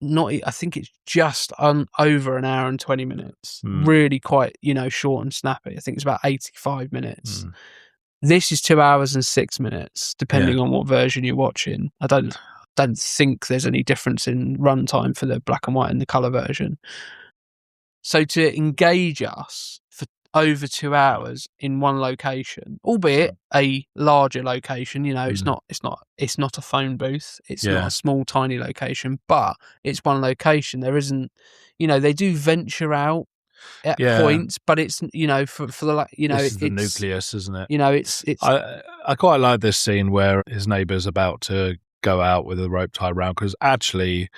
not, I think it's just over an hour and 20 minutes. Really quite, you know, short and snappy. I think it's about 85 minutes. This is 2 hours and 6 minutes, depending on what version you're watching. I don't think there's any difference in runtime for the black and white and the colour version. So to engage us for over 2 hours in one location, albeit a larger location, you know, it's not a phone booth, it's not a small tiny location, but it's one location. There isn't, you know, they do venture out at points, but it's, you know, for the, you know, it's the nucleus, isn't it? You know, it's. I quite like this scene where his neighbour's about to go out with a rope tied around, because actually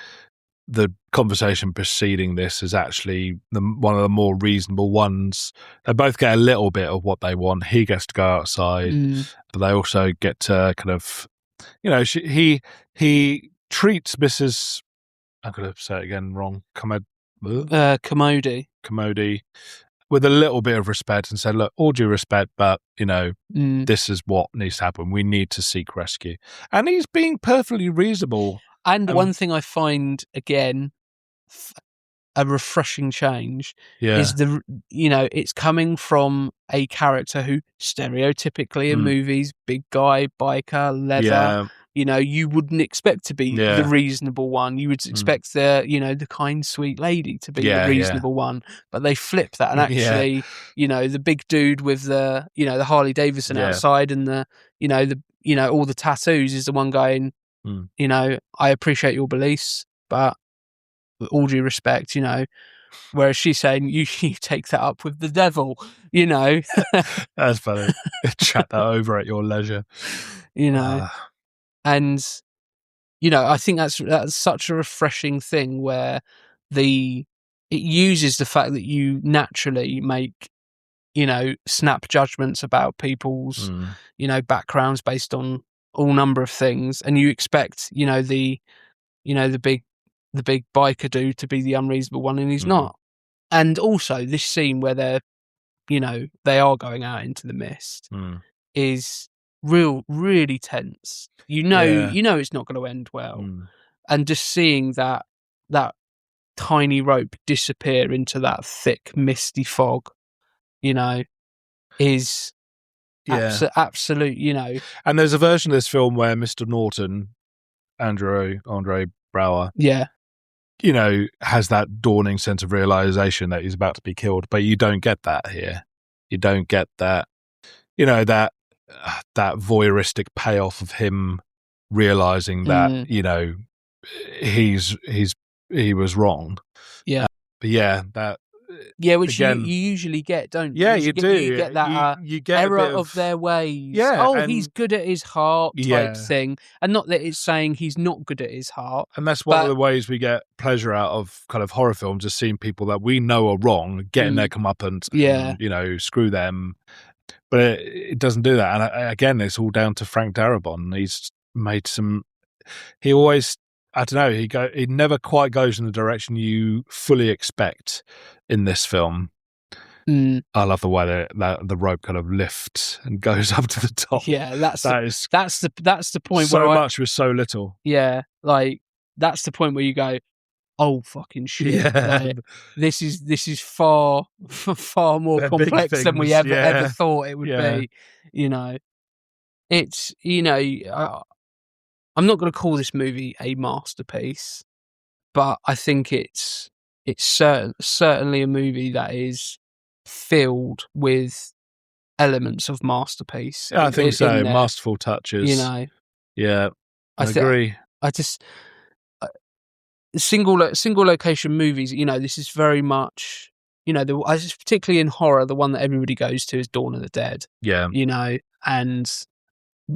the conversation preceding this is actually one of the more reasonable ones. They both get a little bit of what they want. He gets to go outside, but they also get to kind of, you know, he treats Mrs. I'm going to say it again wrong. Commodie with a little bit of respect, and said, look, all due respect, but, you know, this is what needs to happen. We need to seek rescue. And he's being perfectly reasonable. And one thing I find, again, a refreshing change is it's coming from a character who stereotypically in movies, big guy, biker, leather, you wouldn't expect to be the reasonable one. You would expect the kind, sweet lady to be the reasonable one, but they flip that and actually, the big dude with the, the Harley Davidson outside and all the tattoos is the one going, I appreciate your beliefs, but with all due respect, whereas she's saying you take that up with the devil, That's funny. Chat that over at your leisure, and I think that's such a refreshing thing where it uses the fact that you naturally make snap judgments about people's backgrounds based on all number of things, and you expect the big biker dude to be the unreasonable one, and he's not. And also this scene where they're they are going out into the mist is really tense. It's not going to end well. And just seeing that tiny rope disappear into that thick misty fog is absolute. And there's a version of this film where Mr. Norton, Andre Braugher, has that dawning sense of realization that he's about to be killed, but you don't get that here. You don't get that, that voyeuristic payoff of him realizing that, he was wrong. Yeah. But that. Yeah, which again, you usually get, don't you? Yeah, you do. You get that you get error of their ways. Yeah. He's good at his heart type thing. And not that it's saying he's not good at his heart. And that's one of the ways we get pleasure out of kind of horror films, is seeing people that we know are wrong, getting their comeuppance, and, screw them. But it doesn't do that. And again, it's all down to Frank Darabont. He's made he always, I don't know, he never quite goes in the direction you fully expect in this film. I love the way the rope kind of lifts and goes up to the top. Yeah, that's the point so where much with so little. Yeah, like that's the point where you go, oh fucking shit! Yeah. Like, this is far more complex than we ever thought it would be. It's I'm not going to call this movie a masterpiece, but I think it's certainly a movie that is filled with elements of masterpiece. Yeah, I think so. Masterful touches. Yeah, I agree. I just single location movies. This is very much. Particularly in horror, the one that everybody goes to is Dawn of the Dead. Yeah, and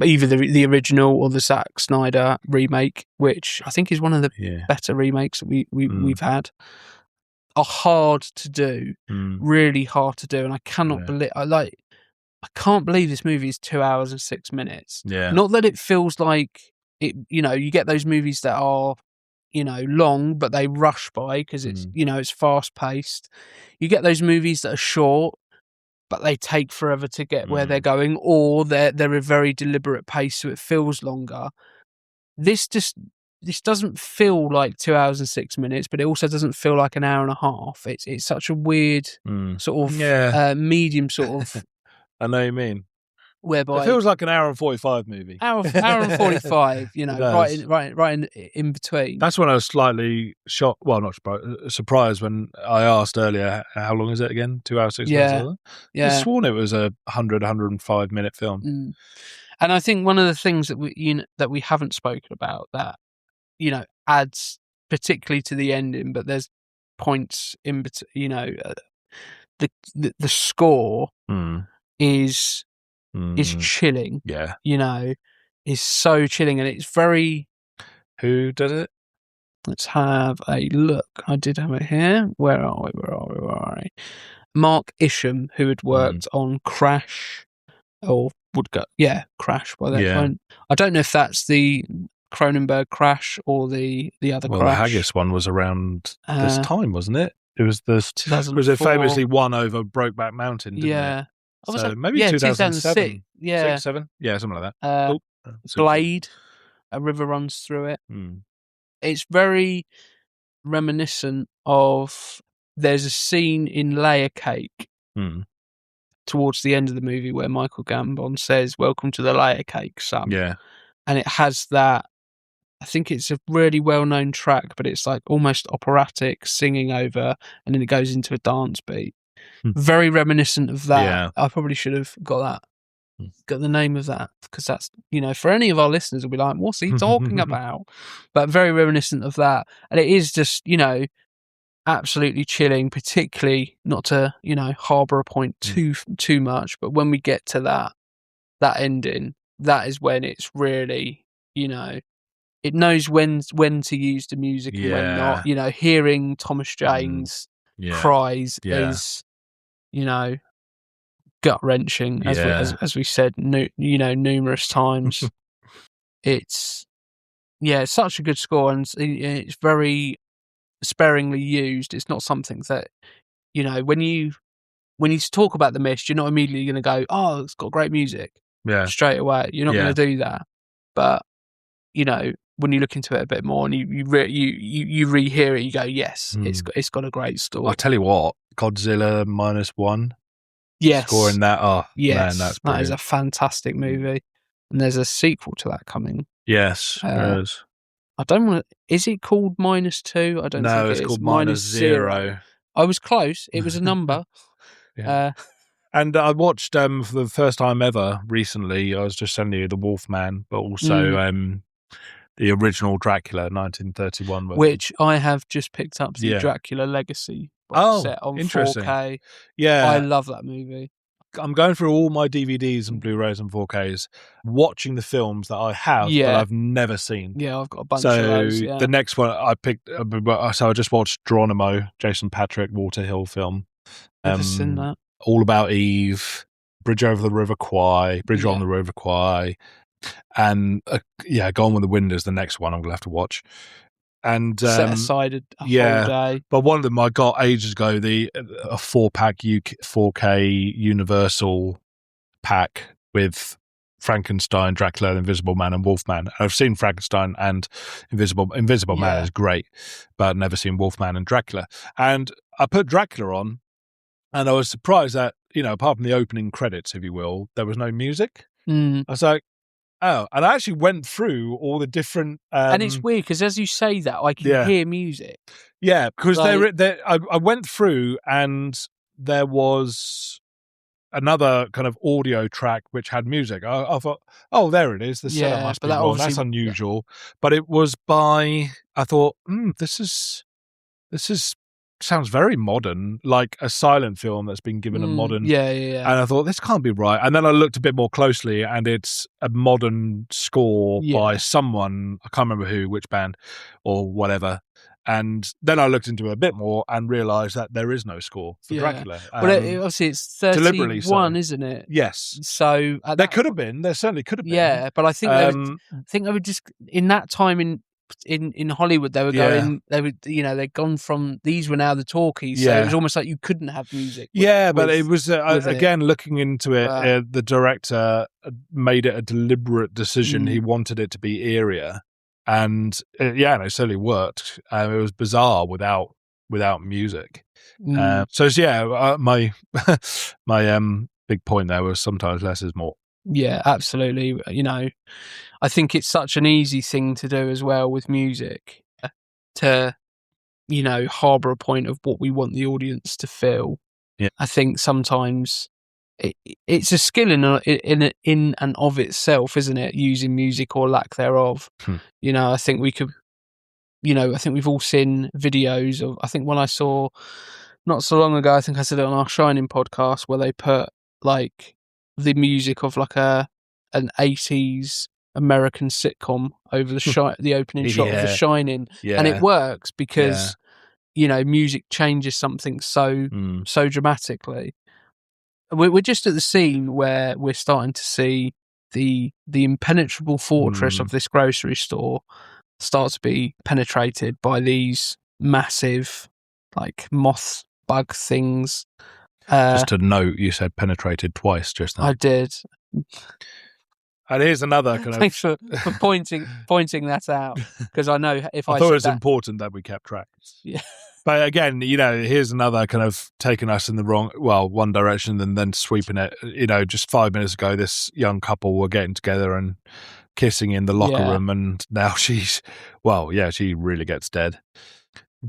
either the original or the Zack Snyder remake, which I think is one of the better remakes that we've had, are hard to do, really hard to do, and I cannot believe I can't believe this movie is 2 hours and 6 minutes. Yeah, not that it feels like it. You get those movies that are long, but they rush by because it's it's fast paced. You get those movies that are short, but they take forever to get where they're going, or they're a very deliberate pace, so it feels longer. This doesn't feel like 2 hours and 6 minutes, but it also doesn't feel like an hour and a half. It's such a weird sort of medium sort of. I know what you mean. Whereby it feels like an hour and 45 movie. Hour and 45, right in between. That's when I was slightly shocked. Well, not surprised when I asked earlier, how long is it again? 2 hours, 6 minutes? Yeah. I sworn it was a 105 minute film. And I think one of the things that we haven't spoken about that, adds particularly to the ending, but there's points in between, the score is chilling. Yeah. Is so chilling, and it's very. Who did it? Let's have a look. I did have it here. Where are we? Mark Isham, who had worked on Crash, or would go, Crash by that point. I don't know if that's the Cronenberg Crash or the other Crash. The Haggis one was around this time, wasn't it? It was the 2004. Was it famously won over Brokeback Mountain? Didn't it? So maybe 2007. 6, 7, something like that. of there's a scene in Layer Cake towards the end of the movie where Michael Gambon says, "Welcome to the Layer Cake, son." Yeah. And it has that, I think it's a really well-known track, but it's like almost operatic singing over, and then it goes into a dance beat. Very reminiscent of that. Yeah. I probably should have got the name of that, because that's, for any of our listeners will be like, what's he talking about? But very reminiscent of that. And it is just, absolutely chilling, particularly not to, harbour a point too much. But when we get to that ending, that is when it's really, it knows when to use the music and when not. Hearing Thomas Jane's cries is, gut wrenching, as we said, numerous times. It's such a good score, and it's very sparingly used. It's not something that when you talk about The Mist, you're not immediately going to go, "Oh, it's got great music." Straight away, you're not going to do that. But when you look into it a bit more and you rehear it, you go, "Yes, it's got a great story." I'll tell you what, Godzilla -1. Yes. Scoring that. Oh, yes. Man, that's brilliant. That is a fantastic movie. And there's a sequel to that coming. Yes, there is. I don't want to... Is it called -2? I don't think it is. No, it's called -0. I was close. It was a number. And I watched, for the first time ever recently, I was just sending you The Wolfman, but also the original Dracula, 1931. Which I have just picked up, the Dracula Legacy box set on 4K. Yeah. I love that movie. I'm going through all my DVDs and Blu-rays and 4Ks, watching the films that I have, but I've never seen. Yeah, I've got a bunch of those. So the next one I picked, so I just watched Geronimo, Jason Patric, Walter Hill film. Never seen that. All About Eve, Bridge on the River Kwai, and Gone with the Wind is the next one I'm going to have to watch. And set aside a whole day. But one of them I got ages ago, a 4-pack 4K Universal pack with Frankenstein, Dracula, Invisible Man, and Wolfman. I've seen Frankenstein and Invisible Man is great, but never seen Wolfman and Dracula. And I put Dracula on, and I was surprised that, apart from the opening credits, if you will, there was no music. I was like, oh, and I actually went through all the different... and it's weird, because as you say that, I can hear music. Yeah, because I went through, and there was another kind of audio track which had music. I thought, oh, there it is. The setup must be wrong. That's unusual. But it was by... I thought, this is sounds very modern, like a silent film that's been given a modern... And I thought, this can't be right. And then I looked a bit more closely, and it's a modern score by someone, I can't remember who, which band, or whatever. And then I looked into it a bit more and realised that there is no score for Dracula. Well, obviously it's 31, isn't it? Yes. So... There could have been. There certainly could have been. Yeah, but I think they were just... In that time in Hollywood, they were going, they'd gone from, these were now the talkies, so it was almost like you couldn't have music. But it was, again, looking into it, the director made it a deliberate decision. He wanted it to be eerier, and it certainly worked. It was bizarre without music. My big point there was sometimes less is more. Yeah, absolutely. I think it's such an easy thing to do as well with music, to, harbour a point of what we want the audience to feel. Yeah. I think sometimes it's a skill in and of itself, isn't it? Using music or lack thereof. I think we could, I think we've all seen videos of, I think when I saw, not so long ago, I think I said it on our Shining podcast, where they put like the music of like an 80s American sitcom over the opening shot of The Shining, and it works because music changes something so dramatically. We're just at the scene where we're starting to see the impenetrable fortress of this grocery store start to be penetrated by these massive like moth bug things. Just to note, you said penetrated twice just now. I did. And here's another kind of... Thanks for pointing that out, because I know if I thought it was that... important that we kept track. Yeah. But again, here's another kind of taking us in the one direction and then sweeping it. Just 5 minutes ago, this young couple were getting together and kissing in the locker room, and now she really gets dead.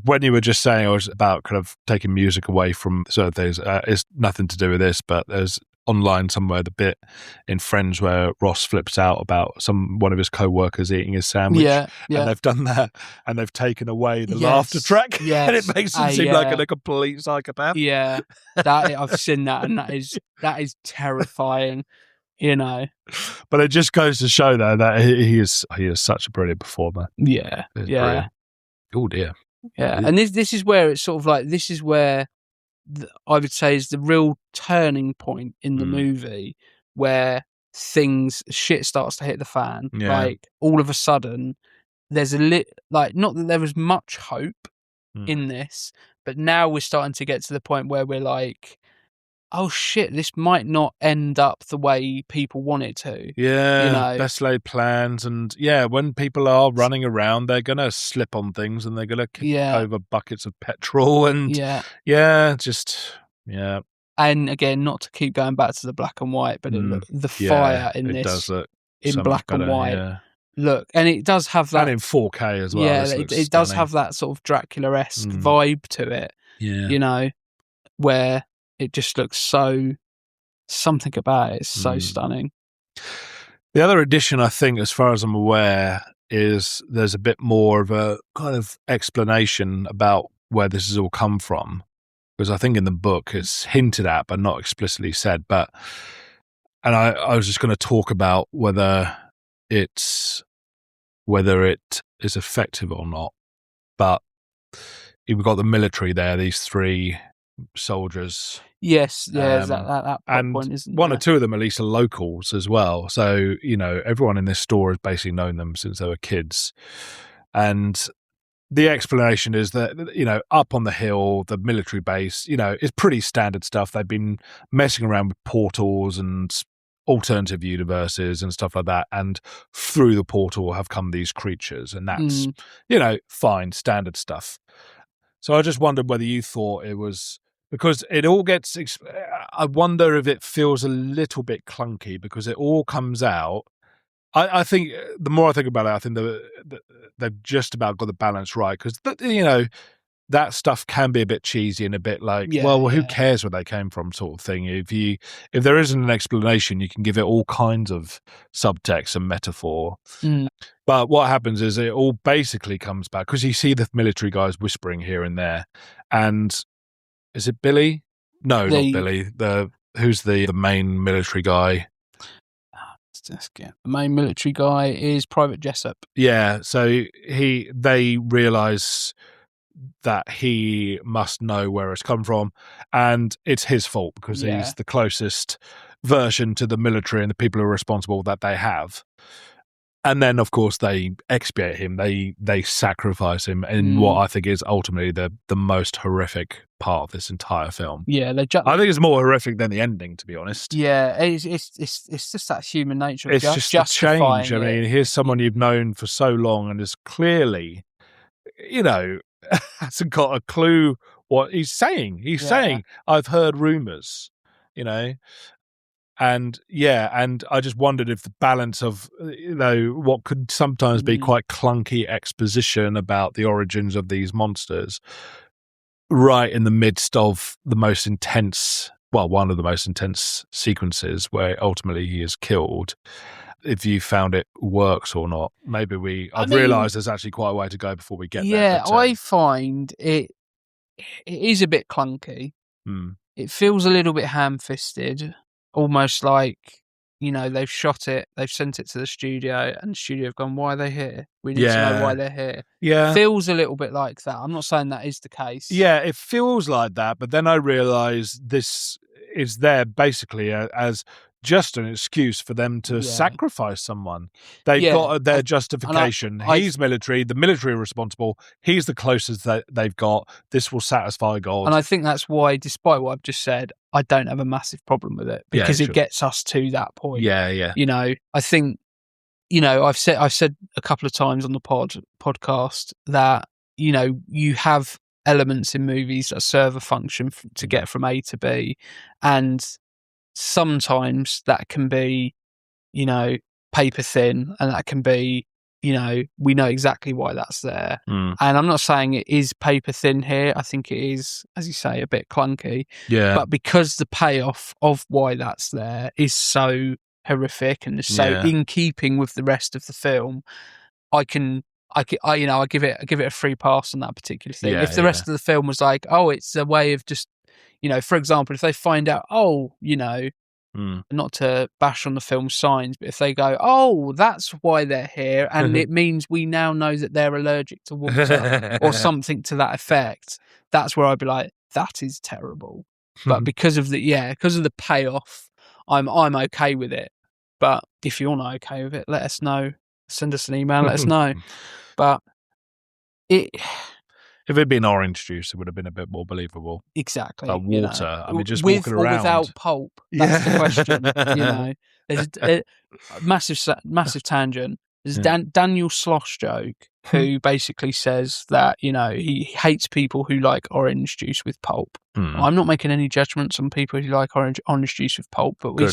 When you were just saying it was about kind of taking music away from certain things, it's nothing to do with this, but there's online somewhere the bit in Friends where Ross flips out about one of his co-workers eating his sandwich, and they've done that, and they've taken away the laughter track, and it makes him seem like a complete psychopath. Yeah, I've seen that, and that is terrifying. But it just goes to show though that he is such a brilliant performer. Yeah, brilliant. Oh dear. Yeah, and this is where it's sort of like, this is where I would say is the real turning point in the movie, where shit starts to hit the fan. Yeah. Like, all of a sudden, there's not that there was much hope in this, but now we're starting to get to the point where we're like, oh shit, this might not end up the way people want it to. Yeah, best laid plans, and when people are running around, they're gonna slip on things and they're gonna kick over buckets of petrol, and And again, not to keep going back to the black and white, but the fire in this does look in black better, and white. Look, and it does have that, and in 4K as well. Yeah, it does have that sort of Dracula-esque vibe to it. Yeah, where it just looks something about it is so stunning. The other addition, I think, as far as I'm aware, is there's a bit more of a kind of explanation about where this has all come from. Because I think in the book it's hinted at but not explicitly said. And I was just going to talk about whether it is effective or not. But you've got the military there, these 3 soldiers. Yes, that and point, isn't one there? or two of them at least are locals as well. So everyone in this store has basically known them since they were kids, and the explanation is that up on the hill, the military base, is pretty standard stuff. They've been messing around with portals and alternative universes and stuff like that, and through the portal have come these creatures, and that's fine, standard stuff. So I just wondered whether you thought it was, because it all gets, I wonder if it feels a little bit clunky because it all comes out. I think the more I think about it, I think they've just about got the balance right, because that stuff can be a bit cheesy and a bit like, who cares where they came from, sort of thing. If there isn't an explanation, you can give it all kinds of subtext and metaphor. But what happens is it all basically comes back, because you see the military guys whispering here and there, and is it Billy? No, not Billy. Who's the main military guy? The main military guy is Private Jessup. Yeah, so they realise that he must know where it's come from, and it's his fault because he's the closest version to the military and the people who are responsible that they have. And then, of course, they expiate him. They sacrifice him in what I think is ultimately the most horrific part of this entire film. Yeah, I think it's more horrific than the ending, to be honest. Yeah, it's just that human nature of it's just a change. I mean, here's someone you've known for so long and is clearly, hasn't got a clue what he's saying. He's saying, I've heard rumours, And I just wondered if the balance of what could sometimes be quite clunky exposition about the origins of these monsters, right in the midst of the most intense, one of the most intense sequences where ultimately he is killed, if you found it works or not. Maybe I've realised there's actually quite a way to go before we get there. Yeah, I find it is a bit clunky. It feels a little bit ham-fisted. Almost like, they've shot it, they've sent it to the studio, and the studio have gone, why are they here? We need to know why they're here. Yeah. Feels a little bit like that. I'm not saying that is the case. Yeah, it feels like that, but then I realise this is there basically as just an excuse for them to sacrifice someone. They've got their justification. He's military, the military are responsible. He's the closest that they've got. This will satisfy God. And I think that's why, despite what I've just said, I don't have a massive problem with it, because it gets us to that point. Yeah. You know, I think, you know, I've said a couple of times on the podcast that, you know, you have elements in movies that serve a function to get from A to B, and sometimes that can be, you know, paper thin, and that can be, you know, we know exactly why that's there. And I'm not saying it is paper thin here. I think it is, as you say, a bit clunky. Yeah. But because the payoff of why that's there is so horrific and is so in keeping with the rest of the film, I give it a free pass on that particular thing. If the rest of the film was like, oh, it's a way of just, you know, for example, if they find out, oh, you know, not to bash on the film's signs, but if they go, oh, that's why they're here, and it means we now know that they're allergic to water or something to that effect, that's where I'd be like, that is terrible. But because of the payoff, I'm okay with it. But if you're not okay with it, let us know. Send us an email, let us know. But if it'd been orange juice, it would have been a bit more believable. Exactly. Like water. You know, I mean, just with walking around. Or without pulp? That's the question. You know, there's a massive tangent. There's Daniel Sloss joke, who basically says that, you know, he hates people who like orange juice with pulp. I'm not making any judgments on people who like orange juice with pulp, but he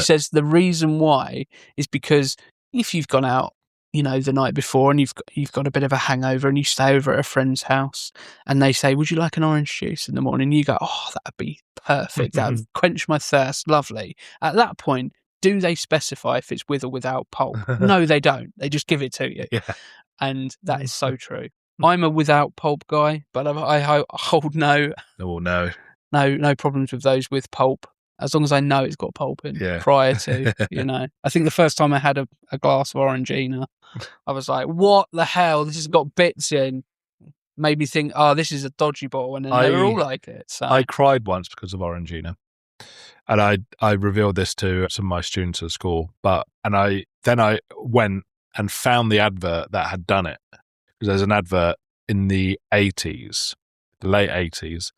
says the reason why is because if you've gone out, you know, the night before, and you've got a bit of a hangover, and you stay over at a friend's house, and they say, would you like an orange juice in the morning? You go, oh, that'd be perfect. That'd quench my thirst. Lovely. At that point, do they specify if it's with or without pulp? No, they don't. They just give it to you. Yeah. And that is so true. I'm a without pulp guy, but I hold no problems with those with pulp, as long as I know it's got pulp in prior to, you know. I think the first time I had a glass of Orangina, I was like, what the hell? This has got bits in. Made me think, oh, this is a dodgy bottle, and then they were all like it. So I cried once because of Orangina. And I revealed this to some of my students at school, and I went and found the advert that had done it. Because there's an advert in the late 80s,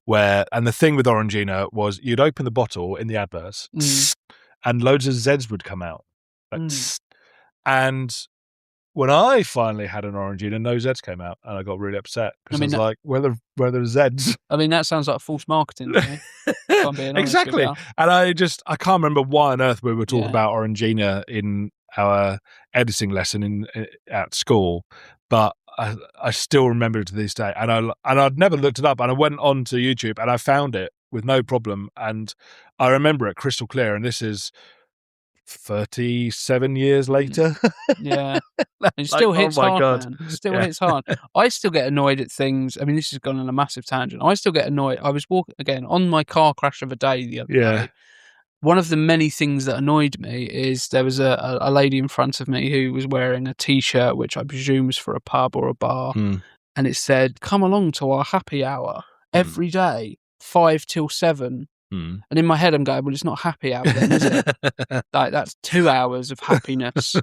and the thing with Orangina was you'd open the bottle in the adverts and loads of Zeds would come out. And when I finally had an Orangina, no Zeds came out, and I got really upset because I was like, where are the Zeds? I mean, that sounds like false marketing to me. If I'm being honest Exactly. with you. And I can't remember why on earth we were talking about Orangina in our editing lesson at school, but I still remember it to this day. And I'd never looked it up, and I went on to YouTube and I found it with no problem, and I remember it crystal clear. And this is 37 years later. Yeah. It still hits hard, man. It still hits hard. I still get annoyed at things. I mean, this has gone on a massive tangent. I still get annoyed. I was walking, again, on my car crash of a day the other day. One of the many things that annoyed me is there was a lady in front of me who was wearing a T-shirt, which I presume was for a pub or a bar, and it said, come along to our happy hour every day, 5 till 7. And in my head, I'm going, well, it's not happy hour then, is it? Like, that's 2 hours of happiness.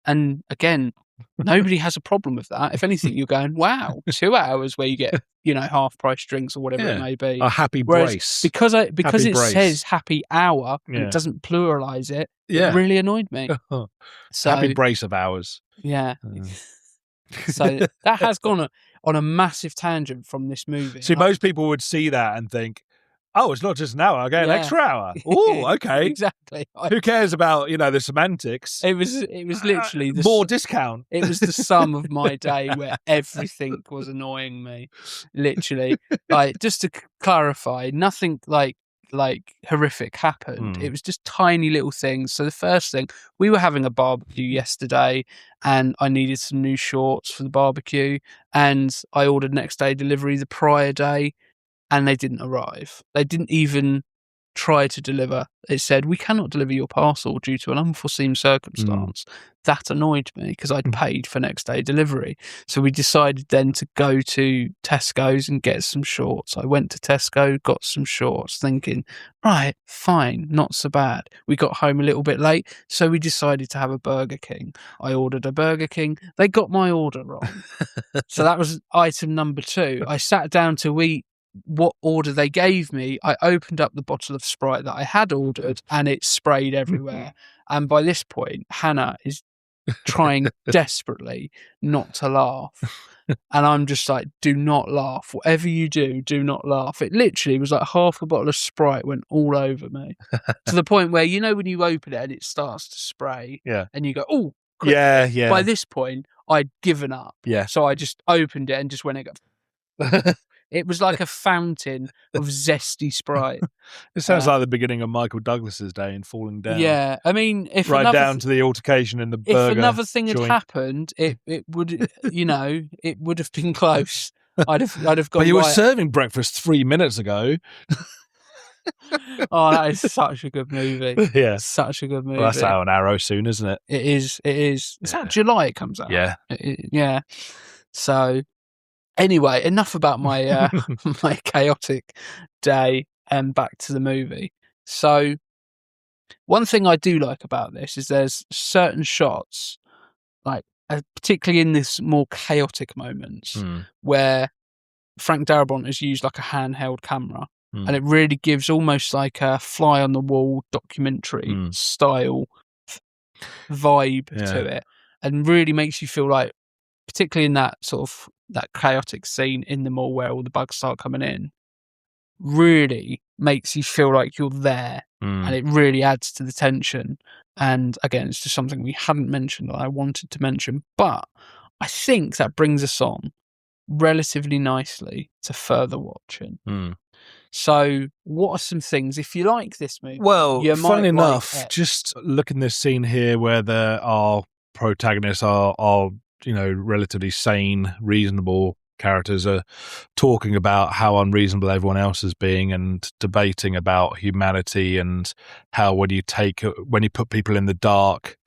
And again, nobody has a problem with that. If anything, you're going, wow, 2 hours where you get, you know, half price drinks or whatever it may be. A happy brace. Because it says happy hour and it doesn't pluralize it, it really annoyed me. So, happy brace of hours. Yeah. So that has gone on a massive tangent from this movie. See, most people would see that and think, oh, it's not just an hour, I get an extra hour. Oh, okay. Exactly. Who cares about, you know, the semantics? It was literally more discount. It was the sum of my day where everything was annoying me. Literally. Like, just to clarify, nothing like horrific happened. It was just tiny little things. So the first thing, we were having a barbecue yesterday, and I needed some new shorts for the barbecue, and I ordered next day delivery the prior day, and they didn't arrive. They didn't even try to deliver, it said, we cannot deliver your parcel due to an unforeseen circumstance. That annoyed me because I'd paid for next day delivery. So we decided then to go to Tesco's and get some shorts. I went to Tesco, got some shorts, thinking, right, fine, not so bad. We got home a little bit late, so we decided to have a Burger King. I ordered a Burger King. They got my order wrong. So that was item number 2. I sat down to eat what order they gave me. I opened up the bottle of Sprite that I had ordered and it sprayed everywhere. And by this point, Hannah is trying desperately not to laugh. And I'm just like, do not laugh. Whatever you do, do not laugh. It literally was like half a bottle of Sprite went all over me. To the point where, you know, when you open it and it starts to spray and you go, oh, quick. Yeah. By this point, I'd given up. Yeah. So I just opened it and just went, it was like a fountain of zesty Sprite. It sounds like the beginning of Michael Douglas's day in Falling Down. Yeah, I mean, if right down to the altercation in the burger. If another thing joint. had happened, it would, you know, it would have been close. I'd have gone. But you were serving breakfast 3 minutes ago. Oh, that is such a good movie. Yeah, such a good movie. Well, that's out on Arrow soon, isn't it? It is. It's out July. It comes out. Yeah, yeah. So. Anyway, enough about my my chaotic day and back to the movie. So, one thing I do like about this is there's certain shots, like particularly in this more chaotic moments, where Frank Darabont has used like a handheld camera, and it really gives almost like a fly on the wall documentary style vibe to it, and really makes you feel like, particularly in that sort of that chaotic scene in the mall where all the bugs start coming in, really makes you feel like you're there, and it really adds to the tension. And again, it's just something we hadn't mentioned that I wanted to mention, but I think that brings us on relatively nicely to further watching. So what are some things, if you like this movie? Well, funny enough, just looking this scene here where our protagonists are you know, relatively sane, reasonable characters are talking about how unreasonable everyone else is being and debating about humanity and how when you put people in the dark,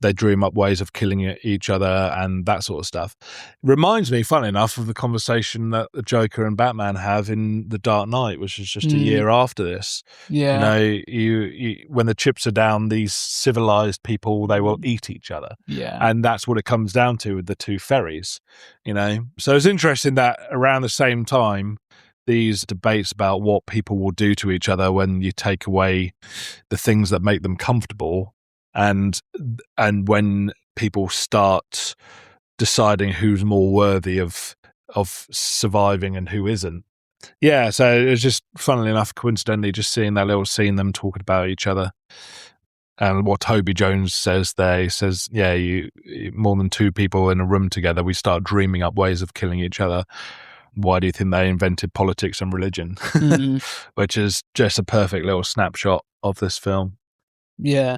they dream up ways of killing each other and that sort of stuff. It reminds me, funnily enough, of the conversation that the Joker and Batman have in The Dark Knight, which is just a year after this. Yeah. You know, you when the chips are down, these civilized people, they will eat each other. Yeah. And that's what it comes down to with the two ferries, you know. So it's interesting that around the same time, these debates about what people will do to each other when you take away the things that make them comfortable, and when people start deciding who's more worthy of surviving and who isn't. Yeah, so it was just, funnily enough, coincidentally, just seeing that little scene, them talking about each other. And what Toby Jones says there, he says, yeah, you more than two people in a room together, we start dreaming up ways of killing each other. Why do you think they invented politics and religion? Which is just a perfect little snapshot of this film. Yeah.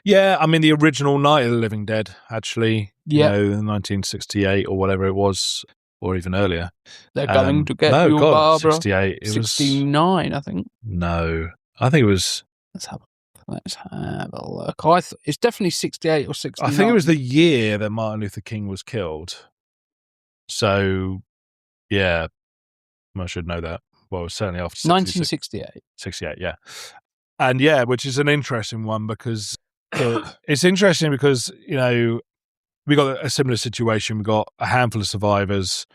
Yeah, I mean, the original Night of the Living Dead, actually, you know, 1968 or whatever it was, or even earlier. They're going to get you, Barbara. 68. 69, I think. No, I think it was... Let's have a look. It's definitely 68 or 69. I think it was the year that Martin Luther King was killed. So, yeah, I should know that. Well, it was certainly after 1968. 68, yeah. And yeah, which is an interesting one because it's interesting because, you know, we got a similar situation. We got a handful of survivors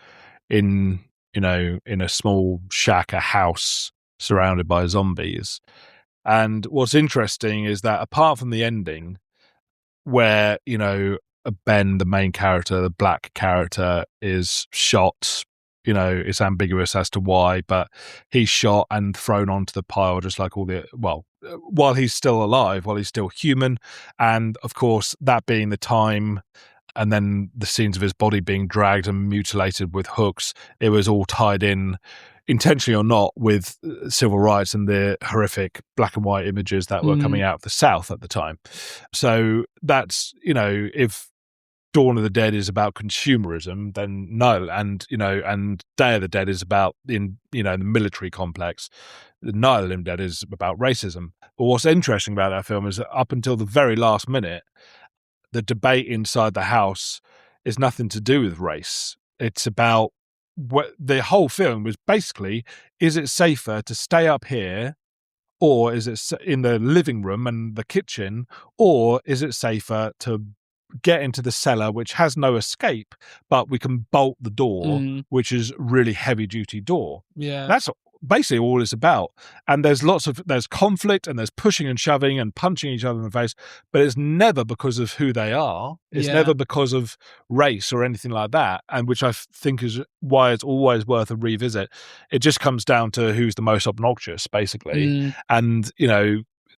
in a small shack, a house surrounded by zombies. And what's interesting is that apart from the ending where, you know, Ben, the main character, the black character, is shot, you know, it's ambiguous as to why, but he's shot and thrown onto the pile just like while he's still alive, while he's still human. And of course, that being the time, and then the scenes of his body being dragged and mutilated with hooks, it was all tied in, intentionally or not, with civil rights and the horrific black and white images that were coming out of the South at the time. So that's, you know, if Dawn of the Dead is about consumerism, then no, and Day of the Dead is about the military complex. Night of the Living Dead is about racism. But what's interesting about that film is that up until the very last minute, the debate inside the house is nothing to do with race. It's about the whole film was basically, is it safer to stay up here, or is it in the living room and the kitchen, or is it safer to get into the cellar, which has no escape, but we can bolt the door, which is really heavy duty door. Yeah. That's basically all it's about. And there's conflict and there's pushing and shoving and punching each other in the face, but it's never because of who they are. It's never because of race or anything like that. And which I think is why it's always worth a revisit. It just comes down to who's the most obnoxious, basically. And,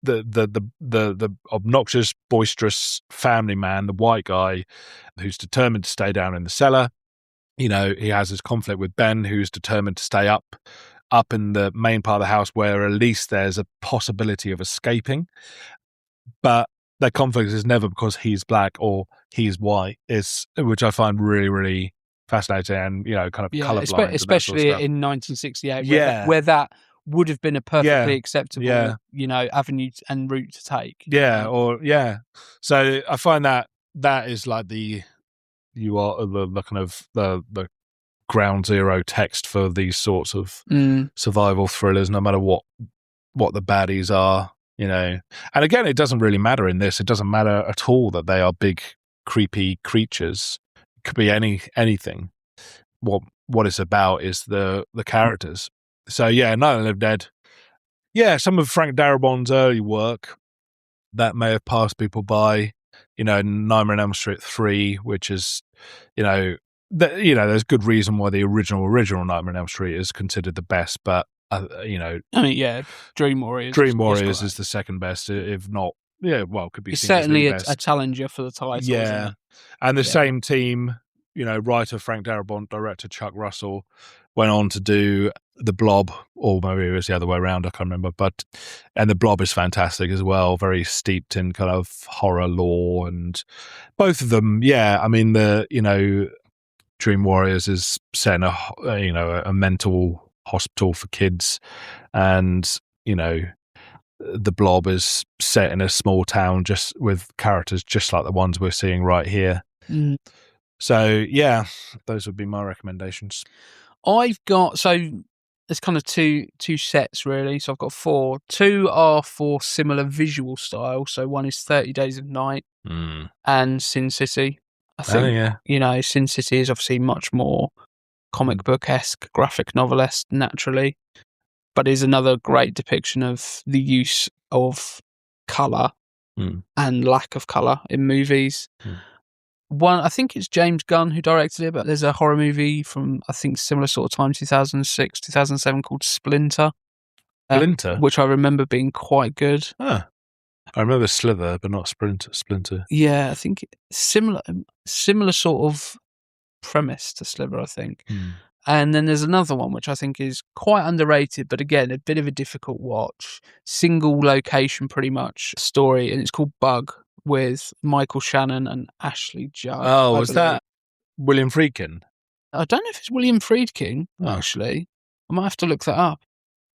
the obnoxious, boisterous family man, the white guy who's determined to stay down in the cellar. He has his conflict with Ben, who's determined to stay up in the main part of the house where at least there's a possibility of escaping. But their conflict is never because he's black or he's white, which I find really, really fascinating and, kind of colourblind. Especially in 1968, where that would have been a perfectly acceptable, avenue and route to take. So I find that is like the kind of the ground zero text for these sorts of survival thrillers, no matter what the baddies are, And again, it doesn't really matter in this. It doesn't matter at all that they are big, creepy creatures. It could be anything. What it's about is the characters. So Night of the Living Dead. Yeah, some of Frank Darabont's early work that may have passed people by. Nightmare on Elm Street 3, which is, there's good reason why the original Nightmare on Elm Street is considered the best, but Dream Warriors. Dream Warriors is the second best, if not. Could be. It's certainly a challenger for the title. Yeah, isn't it? And the same team, writer Frank Darabont, director Chuck Russell, went on to do The Blob, or maybe it was the other way around, I can't remember. And The Blob is fantastic as well, very steeped in kind of horror lore, and both of them, I mean, Dream Warriors is set in a mental hospital for kids, and The Blob is set in a small town just with characters just like the ones we're seeing right here. So those would be my recommendations. I've got, there's kind of two sets really. So I've got 4. 2 are for similar visual style. So one is 30 Days of Night and Sin City. I think, Sin City is obviously much more comic book-esque, graphic novel-esque naturally, but is another great depiction of the use of colour and lack of colour in movies. One, I think it's James Gunn who directed it, but there's a horror movie from, I think, similar sort of time, 2006, 2007, called Splinter. Which I remember being quite good. I remember Slither, but not Splinter. Yeah, I think similar sort of premise to Slither, I think. And then there's another one, which I think is quite underrated, but again, a bit of a difficult watch. Single location, pretty much, story, and it's called Bug, with Michael Shannon and Ashley Judd. Oh, was that William Friedkin? I don't know if it's William Friedkin, actually. I might have to look that up.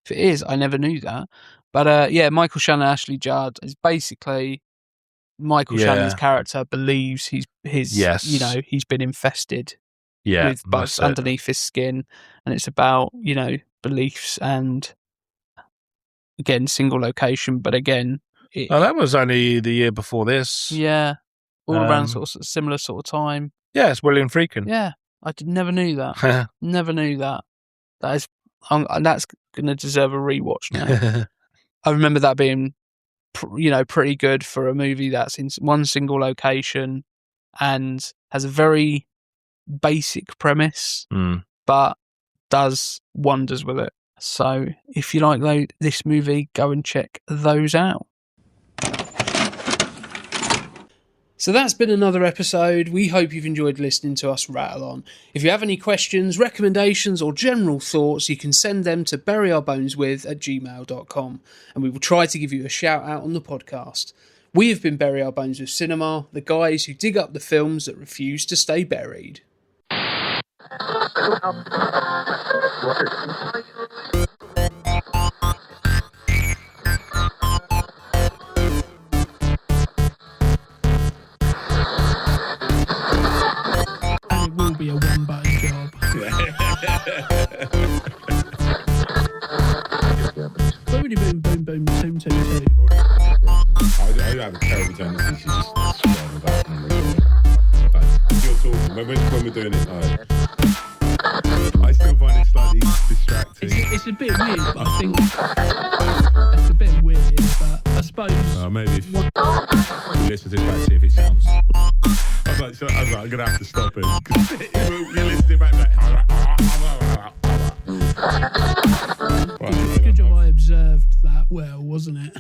If it is, I never knew that. But Michael Shannon, Ashley Judd is basically Michael Shannon's character believes he's been infested with bugs underneath his skin, and it's about beliefs and again single location, but again. That was only the year before this. Yeah, all around sort of similar sort of time. Yeah, it's William Friedkin. Yeah, never knew that. Never knew that. That's going to deserve a rewatch now. I remember that being, pretty good for a movie that's in one single location and has a very basic premise, but does wonders with it. So if you like this movie, go and check those out. So that's been another episode. We hope you've enjoyed listening to us rattle on. If you have any questions, recommendations, or general thoughts, you can send them to buryourboneswith@gmail.com, and we will try to give you a shout out on the podcast. We have been Bury Our Bones with Cinema, the guys who dig up the films that refuse to stay buried. And it will be a one-button job. Boom, boom, boom, boom, boom, boom, boom. I have a terrible tendency to just scroll about and if you're talking, when we're doing it, I still find it slightly distracting. It's a bit weird, but I think it's a bit weird, but I suppose... maybe if you listen to it back, see if it sounds... I was like, I'm going to have to stop it. You listen to it back, Good job I observed that well, wasn't it?